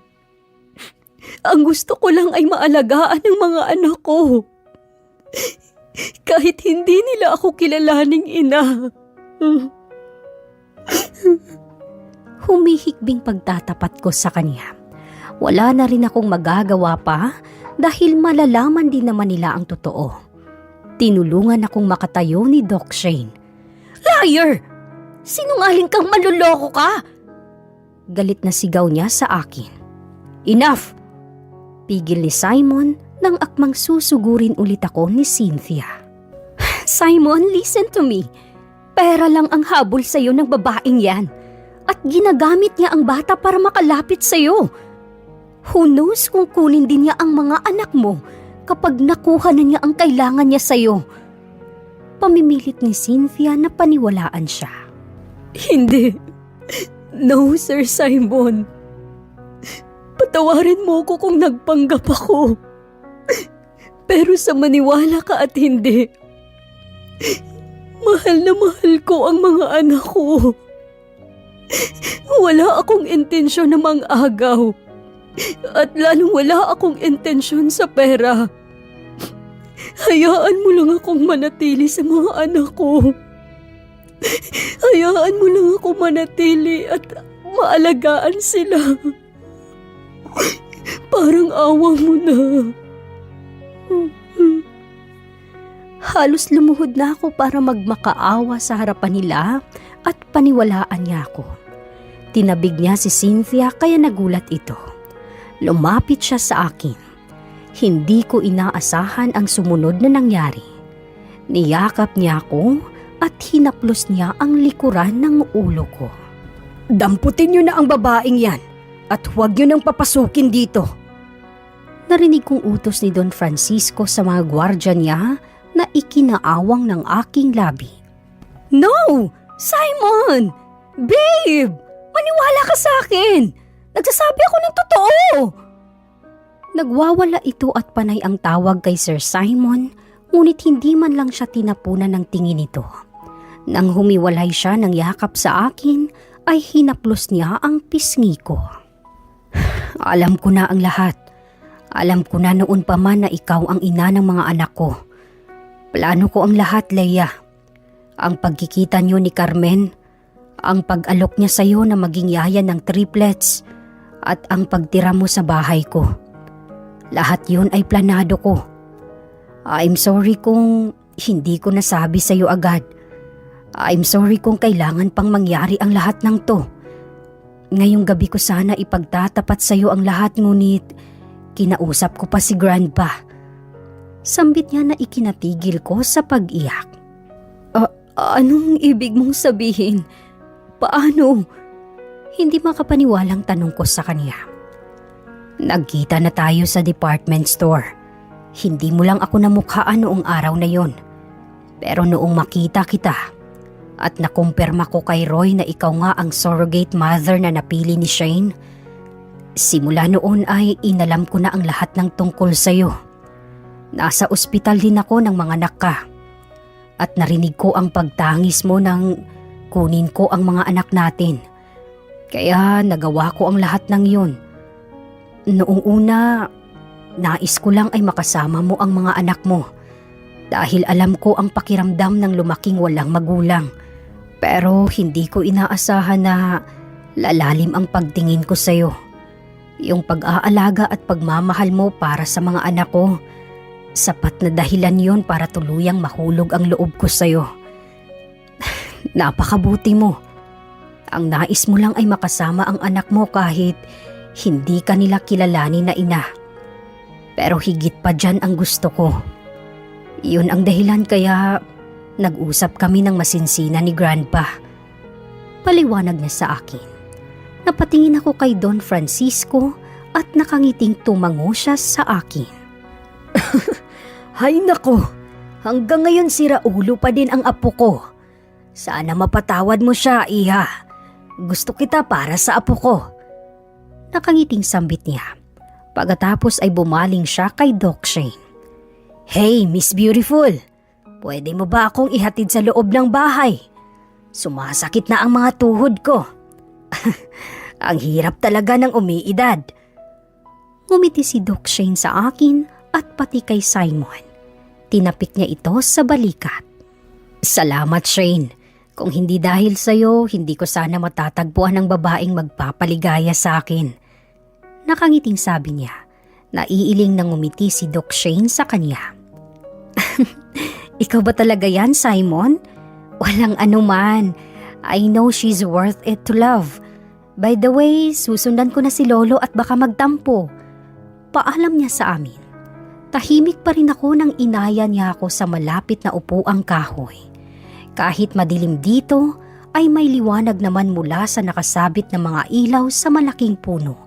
Ang gusto ko lang ay maalagaan ang mga anak ko. Kahit hindi nila ako kilalaning ina. Humihikbing pagtatapat ko sa kanya. Wala na rin akong magagawa pa dahil malalaman din naman nila ang totoo. Tinulungan akong makatayo ni Doc Shane. Liar! Sinungaling kang maluloko ka! Galit na sigaw niya sa akin. Enough! Pigil ni Simon nang akmang susugurin ulit ako ni Cynthia. Simon, listen to me. Pera lang ang habol sa'yo ng babaeng yan. At ginagamit niya ang bata para makalapit sa'yo. Who knows kung kunin din niya ang mga anak mo kapag nakuha na niya ang kailangan niya sa'yo. Pamimilit ni Cynthia na paniwalaan siya. Hindi. No, Sir Simon. Patawarin mo ko kung nagpanggap ako. Pero sa maniwala ka at hindi, mahal na mahal ko ang mga anak ko. Wala akong intensyon na mang-agaw. At lalong wala akong intensyon sa pera. Hayaan mo lang akong manatili sa mga anak ko. Hayaan mo lang ako manatili at maalagaan sila. Parang awa mo na. Halos lumuhod na ako para magmakaawa sa harapan nila at paniwalaan niya ako. Tinabig niya si Cynthia kaya nagulat ito. Lumapit siya sa akin. Hindi ko inaasahan ang sumunod na nangyari. Niyakap niya ako at hinaplos niya ang likuran ng ulo ko. Damputin niyo na ang babaeng yan at huwag niyo nang papasukin dito. Narinig kong utos ni Don Francisco sa mga gwardya niya na ikinaawang ng aking labi. No! Simon! Babe! Maniwala ka sa akin! Nagsasabi ako ng totoo! Nagwawala ito at panay ang tawag kay Sir Simon, ngunit hindi man lang siya tinapunan ng tingin nito. Nang humiwalay siya ng yakap sa akin, ay hinaplos niya ang pisngi ko. Alam ko na ang lahat. Alam ko na noon pa man na ikaw ang ina ng mga anak ko. Plano ko ang lahat, Leia. Ang pagkikita niyo ni Carmen, ang pag-alok niya sa iyo na maging yaya ng triplets, at ang pagtira mo sa bahay ko. Lahat yun ay planado ko. I'm sorry kung hindi ko nasabi sa iyo agad. I'm sorry kung kailangan pang mangyari ang lahat ng to. Ngayong gabi ko sana ipagtatapat sa iyo ang lahat, ngunit kinausap ko pa si Grandpa. Sambit niya na ikinatigil ko sa pag-iyak. Anong ibig mong sabihin? Paano? Hindi makapaniwalang tanong ko sa kanya. Nagkita na tayo sa department store. Hindi mo lang ako namukhaan noong araw na yon. Pero noong makita kita at nakumpirma ko kay Roy na ikaw nga ang surrogate mother na napili ni Shane, simula noon ay inalam ko na ang lahat ng tungkol sa'yo. Nasa ospital din ako ng mga anak ka. At narinig ko ang pagtangis mo nang kunin ko ang mga anak natin. Kaya nagawa ko ang lahat ng yun. Noong una, nais ko lang ay makasama mo ang mga anak mo. Dahil alam ko ang pakiramdam ng lumaking walang magulang. Pero hindi ko inaasahan na lalalim ang pagtingin ko sa'yo. Yung pag-aalaga at pagmamahal mo para sa mga anak ko, sapat na dahilan yon para tuluyang mahulog ang loob ko sa'yo. Napakabuti mo. Ang nais mo lang ay makasama ang anak mo kahit hindi ka nila kilalanin na ina. Pero higit pa dyan ang gusto ko. Iyon ang dahilan kaya nag-usap kami ng masinsina ni Grandpa. Paliwanag niya sa akin. Napatingin ako kay Don Francisco at nakangiting tumango siya sa akin. Hay nako, hanggang ngayon sira ulo pa din ang apo ko. Sana mapatawad mo siya, iha. Gusto kita para sa apo ko. Nakangiting sambit niya. Pagkatapos ay bumaling siya kay Doc Shane. Hey, Miss Beautiful, pwede mo ba akong ihatid sa loob ng bahay? Sumasakit na ang mga tuhod ko. Ang hirap talaga ng umiidad. Ngumiti si Doc Shane sa akin at pati kay Simon. Tinapik niya ito sa balikat. Salamat, Shane. Kung hindi dahil sa'yo, hindi ko sana matatagpuan ng babaeng magpapaligaya sa akin. Nakangiting sabi niya. Naiiling nang ngumiti si Doc Shane sa kanya. Ikaw ba talaga yan, Simon? Walang anuman. I know she's worth it to love. By the way, susundan ko na si Lolo at baka magtampo. Paalam niya sa amin. Tahimik pa rin ako nang inaya niya ako sa malapit na upuang kahoy. Kahit madilim dito, ay may liwanag naman mula sa nakasabit na mga ilaw sa malaking puno.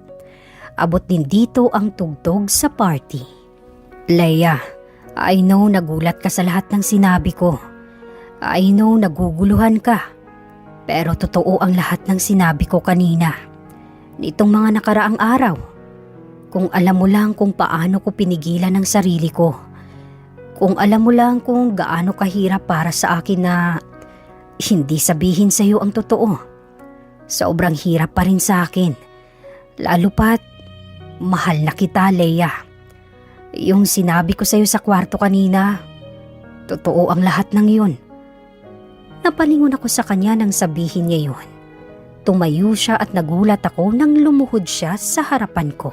Abot din dito ang tugtog sa party. Leia, I know nagulat ka sa lahat ng sinabi ko. I know naguguluhan ka. Pero totoo ang lahat ng sinabi ko kanina. Nitong mga nakaraang araw. Kung alam mo lang kung paano ko pinigilan ang sarili ko. Kung alam mo lang kung gaano kahirap para sa akin na hindi sabihin sa iyo ang totoo. Sobrang hirap pa rin sa akin. Lalo pat, mahal na kita, Leia. Yung sinabi ko sa iyo sa kwarto kanina, totoo ang lahat ng yun. Napalingon ako sa kanya nang sabihin niya yun. Tumayo siya at nagulat ako nang lumuhod siya sa harapan ko.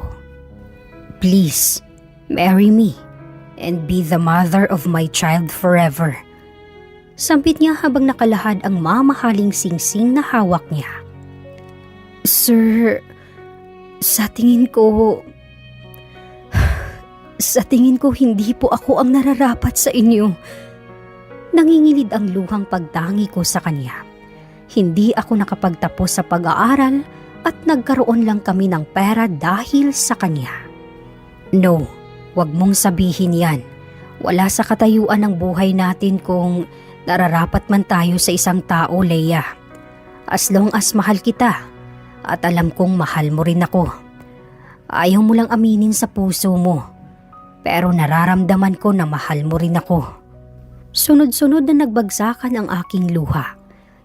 Please, marry me and be the mother of my child forever. Sampit niya habang nakalahad ang mamahaling singsing na hawak niya. Sir, sa tingin ko hindi po ako ang nararapat sa inyo. Nangingilid ang luhang pagtangi ko sa kanya. Hindi ako nakapagtapos sa pag-aaral at nagkaroon lang kami ng pera dahil sa kanya. No, wag mong sabihin yan. Wala sa katayuan ng buhay natin kung nararapat man tayo sa isang tao, Leia. As long as mahal kita at alam kong mahal mo rin ako. Ayaw mo lang aminin sa puso mo. Pero nararamdaman ko na mahal mo rin ako. Sunod-sunod na nagbagsakan ang aking luha.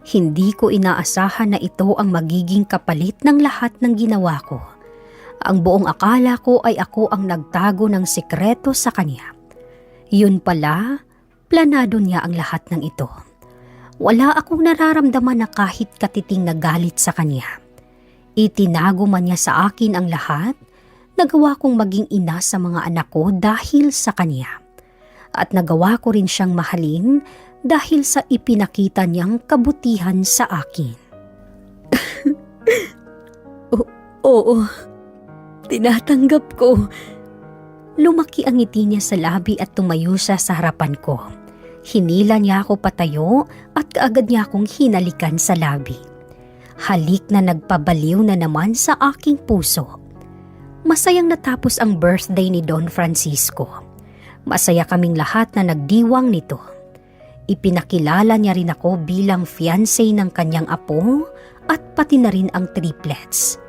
Hindi ko inaasahan na ito ang magiging kapalit ng lahat ng ginawa ko. Ang buong akala ko ay ako ang nagtago ng sikreto sa kanya. Yun pala, planado niya ang lahat ng ito. Wala akong nararamdaman na kahit katiting na galit sa kanya. Itinago man niya sa akin ang lahat, nagawa kong maging ina sa mga anak ko dahil sa kanya. At nagawa ko rin siyang mahalin dahil sa ipinakita niyang kabutihan sa akin. Oo, tinatanggap ko. Lumaki ang ngiti niya sa labi at tumayo siya sa harapan ko. Hinila niya ako patayo at kaagad niya akong hinalikan sa labi. Halik na nagpabaliw na naman sa aking puso. Masayang natapos ang birthday ni Don Francisco. Masaya kaming lahat na nagdiwang nito. Ipinakilala niya rin ako bilang fiancé ng kanyang apo at pati na rin ang triplets.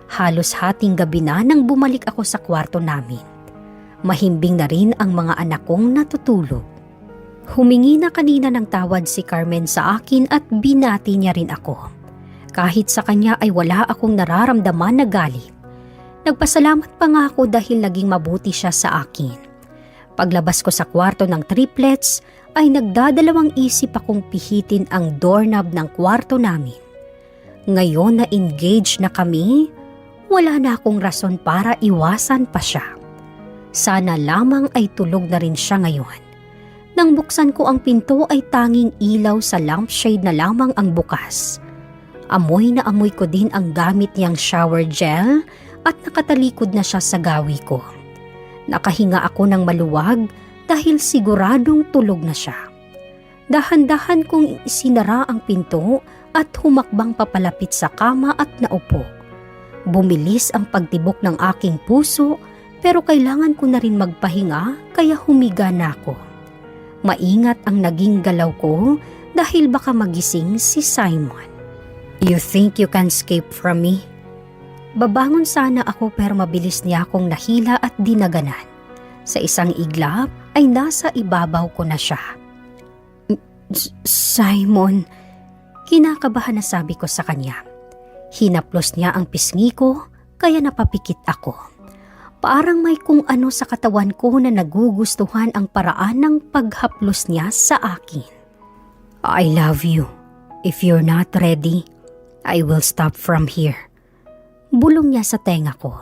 Halos hating gabi na nang bumalik ako sa kwarto namin. Mahimbing na rin ang mga anak kong natutulog. Humingi na kanina ng tawad si Carmen sa akin at binati niya rin ako. Kahit sa kanya ay wala akong nararamdaman na galit. Nagpasalamat pa nga ako dahil naging mabuti siya sa akin. Paglabas ko sa kwarto ng triplets ay nagdadalawang isip akong pihitin ang doorknob ng kwarto namin. Ngayon na engaged na kami, wala na akong rason para iwasan pa siya. Sana lamang ay tulog na rin siya ngayon. Nang buksan ko ang pinto ay tanging ilaw sa lampshade na lamang ang bukas. Amoy na amoy ko din ang gamit niyang shower gel at nakatalikod na siya sa gawi ko. Nakahinga ako ng maluwag dahil siguradong tulog na siya. Dahan-dahan kong sinara ang pinto at humakbang papalapit sa kama at naupo. Bumilis ang pagtibok ng aking puso pero kailangan ko na rin magpahinga kaya humiga na ako. Maingat ang naging galaw ko dahil baka magising si Simon. You think you can escape from me? Babangon sana ako pero mabilis niya akong nahila at dinaganan. Sa isang iglap ay nasa ibabaw ko na siya. Simon, kinakabahan na sabi ko sa kanya. Hinaplos niya ang pisngi ko kaya napapikit ako. Parang may kung ano sa katawan ko na nagugustuhan ang paraan ng paghaplos niya sa akin. I love you. If you're not ready, I will stop from here. Bulong niya sa tenga ko.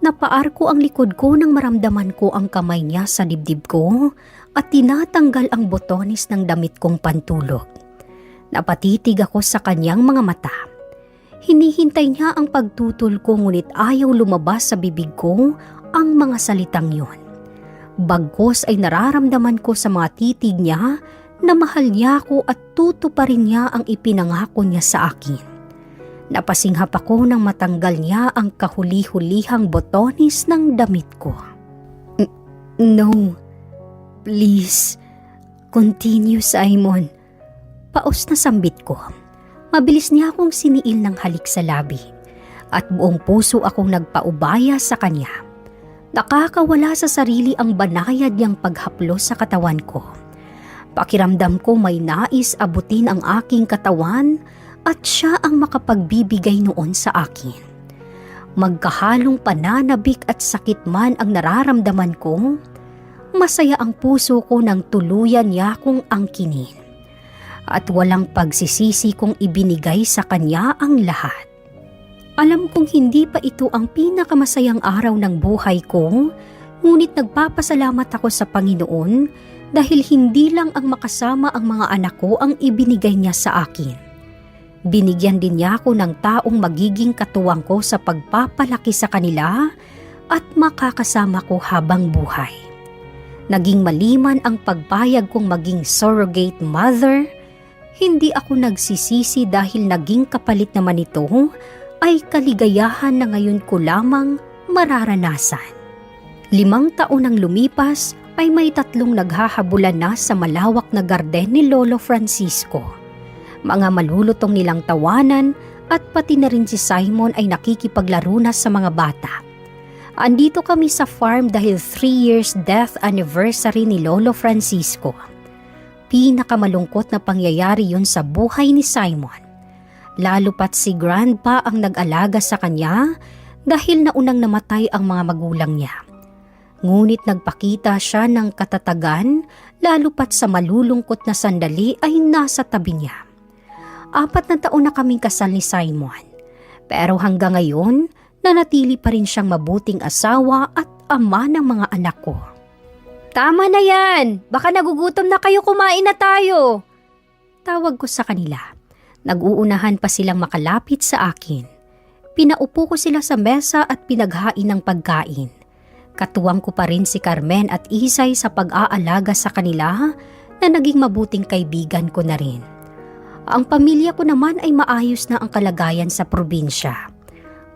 Napaar ko ang likod ko nang maramdaman ko ang kamay niya sa dibdib ko at tinatanggal ang botones ng damit kong pantulog. Napatitig ako sa kanyang mga mata. Hinihintay niya ang pagtutol ko ngunit ayaw lumabas sa bibig ko ang mga salitang yun. Bagkos ay nararamdaman ko sa mga titig niya na mahal niya ako at tutuparin niya ang ipinangako niya sa akin. Napasinghap ako nang matanggal niya ang kahuli-hulihang botones ng damit ko. No, please, continue, Simon. Paos na sambit ko. Mabilis niya akong siniil ng halik sa labi at buong puso akong nagpaubaya sa kanya. Nakakawala sa sarili ang banayad niyang paghaplos sa katawan ko. Pakiramdam ko may nais abutin ang aking katawan at siya ang makapagbibigay noon sa akin. Magkahalong pananabik at sakit man ang nararamdaman ko, masaya ang puso ko nang tuluyan niya akong angkinin. At walang pagsisisi kong ibinigay sa kanya ang lahat. Alam kong hindi pa ito ang pinakamasayang araw ng buhay ko, ngunit nagpapasalamat ako sa Panginoon dahil hindi lang ang makasama ang mga anak ko ang ibinigay niya sa akin. Binigyan din niya ako ng taong magiging katuwang ko sa pagpapalaki sa kanila at makakasama ko habang buhay. Naging maliman ang pagpayag kong maging surrogate mother. Hindi ako nagsisisi dahil naging kapalit naman ito ay kaligayahan na ngayon ko lamang mararanasan. 5 taon ang lumipas ay may 3 naghahabulan na sa malawak na garden ni Lolo Francisco. Mga malulutong nilang tawanan at pati na rin si Simon ay nakikipaglaro na sa mga bata. Andito kami sa farm dahil 3 years death anniversary ni Lolo Francisco. Pinakamalungkot na pangyayari yun sa buhay ni Simon. Lalo pat si Grandpa ang nag-alaga sa kanya dahil naunang namatay ang mga magulang niya. Ngunit nagpakita siya ng katatagan lalo pat sa malulungkot na sandali ay nasa tabi niya. 4 na taon na kaming kasal ni Simon. Pero hanggang ngayon, nanatili pa rin siyang mabuting asawa at ama ng mga anak ko. Tama na yan! Baka nagugutom na kayo, kumain na tayo! Tawag ko sa kanila. Nag-uunahan pa silang makalapit sa akin. Pinaupo ko sila sa mesa at pinaghain ng pagkain. Katuwang ko pa rin si Carmen at Isay sa pag-aalaga sa kanila na naging mabuting kaibigan ko na rin. Ang pamilya ko naman ay maayos na ang kalagayan sa probinsya.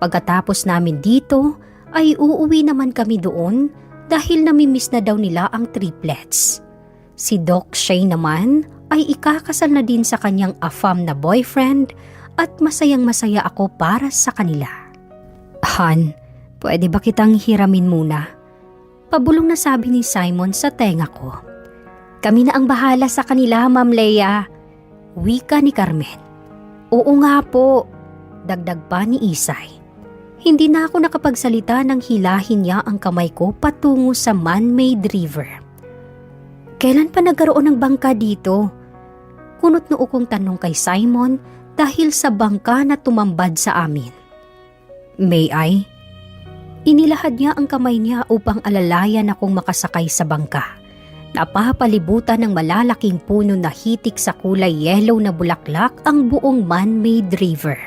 Pagkatapos namin dito ay uuwi naman kami doon dahil namimiss na daw nila ang triplets. Si Doc Shay naman ay ikakasal na din sa kanyang afam na boyfriend at masayang-masaya ako para sa kanila. Han, pwede ba kitang hiramin muna? Pabulong na sabi ni Simon sa tenga ko. Kami na ang bahala sa kanila, Ma'am Leia. Wika ni Carmen. Oo nga po, dagdag pa ni Isay. Hindi na ako nakapagsalita nang hilahin niya ang kamay ko patungo sa man-made river. Kailan pa nagkaroon ng bangka dito? Kunot noo kong tanong kay Simon dahil sa bangka na tumambad sa amin. May I? Inilahad niya ang kamay niya upang alalayan akong makasakay sa bangka. Napapalibutan ng malalaking puno na hitik sa kulay yellow na bulaklak ang buong man-made river.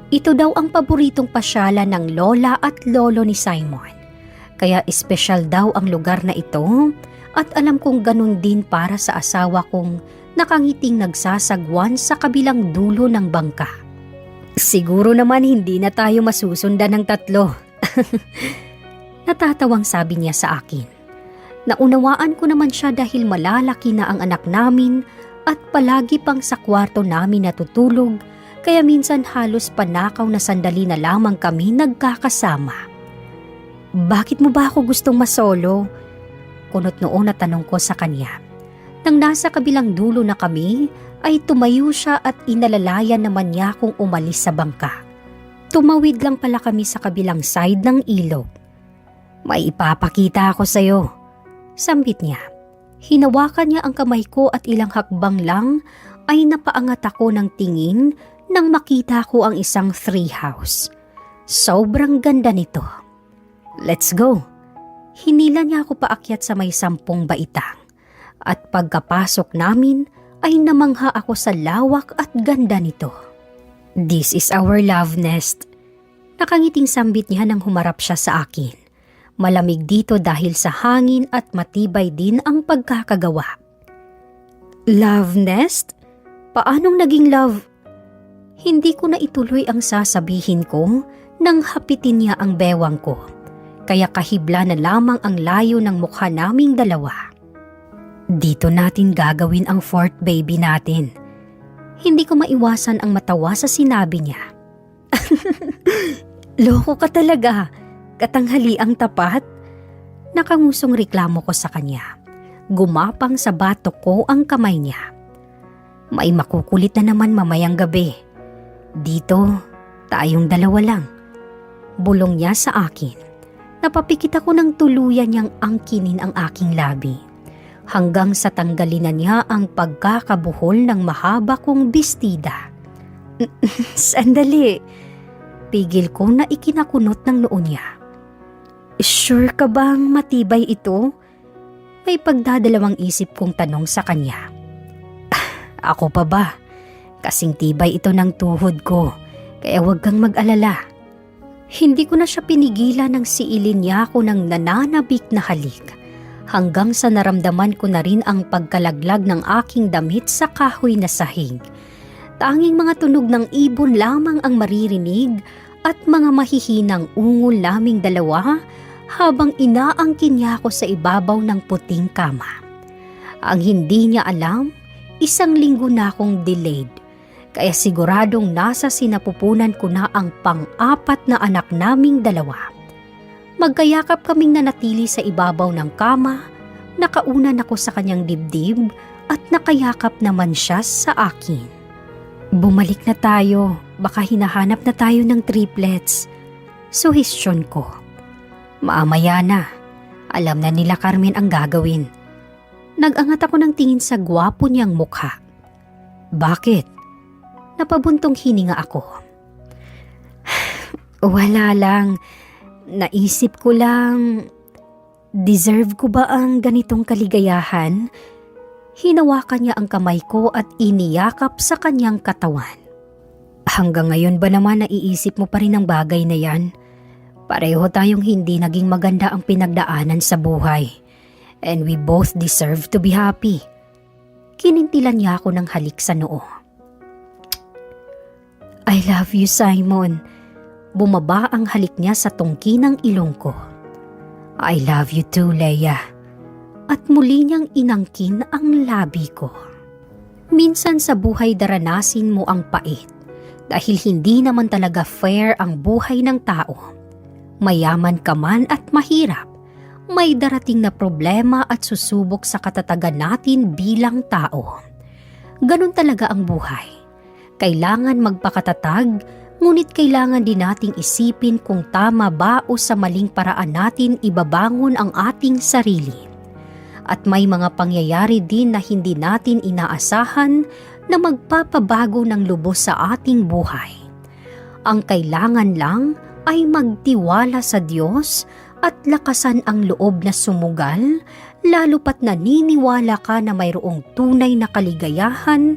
Ito daw ang paboritong pasyalan ng lola at lolo ni Simon. Kaya espesyal daw ang lugar na ito at alam kong ganun din para sa asawa kong nakangiting nagsasagwan sa kabilang dulo ng bangka. Siguro naman hindi na tayo masusundan ng 3. Natatawang sabi niya sa akin. Naunawaan ko naman siya dahil malalaki na ang anak namin at palagi pang sa kwarto namin natutulog. Kaya minsan halos panakaw na sandali na lamang kami nagkakasama. Bakit mo ba ako gustong masolo? Kunot noon na tanong ko sa kanya. Nang nasa kabilang dulo na kami, ay tumayo siya at inalalayan naman niya akong umalis sa bangka. Tumawid lang pala kami sa kabilang side ng ilog. "May ipapakita ako sa'yo," sambit niya. Hinawakan niya ang kamay ko at ilang hakbang lang ay napaangat ako ng tingin nang makita ko ang isang tree house. Sobrang ganda nito. "Let's go." Hinila niya ako paakyat sa may 10 baitang. At pagkapasok namin ay namangha ako sa lawak at ganda nito. "This is our love nest." Nakangiting sambit niya nang humarap siya sa akin. Malamig dito dahil sa hangin at matibay din ang pagkakagawa. "Love nest? Paanong naging love?" Hindi ko na ituloy ang sasabihin ko nang hapitin niya ang bewang ko. Kaya kahibla na lamang ang layo ng mukha naming dalawa. "Dito natin gagawin ang fourth baby natin." Hindi ko maiwasan ang matawa sa sinabi niya. "Loko ka talaga. Katanghali ang tapat." Nakangusong reklamo ko sa kanya. Gumapang sa batok ko ang kamay niya. "May makukulit na naman mamayang gabi. Dito, tayong dalawa lang." Bulong niya sa akin. Napapikit ako ng tuluyan niyang angkinin ang aking labi. Hanggang sa tanggalin na niya ang pagkakabuhol ng mahaba kong bestida. "Sandali." Pigil ko na ikinakunot ng noo niya. "Sure ka bang matibay ito?" May pagdadalawang isip kong tanong sa kanya. "Ako pa ba? Kasing tibay ito ng tuhod ko, kaya huwag kang mag-alala." Hindi ko na siya pinigilan nang siilin niya ako ng nananabik na halik. Hanggang sa naramdaman ko na rin ang pagkalaglag ng aking damit sa kahoy na sahig. Tanging mga tunog ng ibon lamang ang maririnig at mga mahihinang ungol naming dalawa habang inaangkin niya ako sa ibabaw ng puting kama. Ang hindi niya alam, 1 linggo na akong delayed. Kaya siguradong nasa sinapupunan ko na ang pang-4 na anak naming dalawa. Magkayakap kaming nanatili sa ibabaw ng kama, nakaunan ako sa kanyang dibdib at nakayakap naman siya sa akin. "Bumalik na tayo, baka hinahanap na tayo ng triplets." Suhestyon ko. "Maamaya na, alam na nila Carmen ang gagawin." Nag-angat ako ng tingin sa gwapo niyang mukha. "Bakit?" Napabuntong hininga ako. "Wala lang. Naisip ko lang, deserve ko ba ang ganitong kaligayahan?" Hinawakan niya ang kamay ko at iniyakap sa kanyang katawan. "Hanggang ngayon ba naman naiisip mo pa rin ang bagay na yan? Pareho tayong hindi naging maganda ang pinagdaanan sa buhay. And we both deserve to be happy." Kinintilan niya ako ng halik sa noo. "I love you, Simon." Bumaba ang halik niya sa tungki ng ilong ko. "I love you too, Leia." At muli niyang inangkin ang labi ko. Minsan sa buhay daranasin mo ang pait dahil hindi naman talaga fair ang buhay ng tao. Mayaman ka man at mahirap, may darating na problema at susubok sa katatagan natin bilang tao. Ganun talaga ang buhay. Kailangan magpakatatag, ngunit kailangan din nating isipin kung tama ba o sa maling paraan natin ibabangon ang ating sarili. At may mga pangyayari din na hindi natin inaasahan na magpapabago ng lubos sa ating buhay. Ang kailangan lang ay magtiwala sa Diyos at lakasan ang loob na sumugal, lalo pat naniniwala ka na mayroong tunay na kaligayahan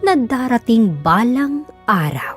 na darating balang araw.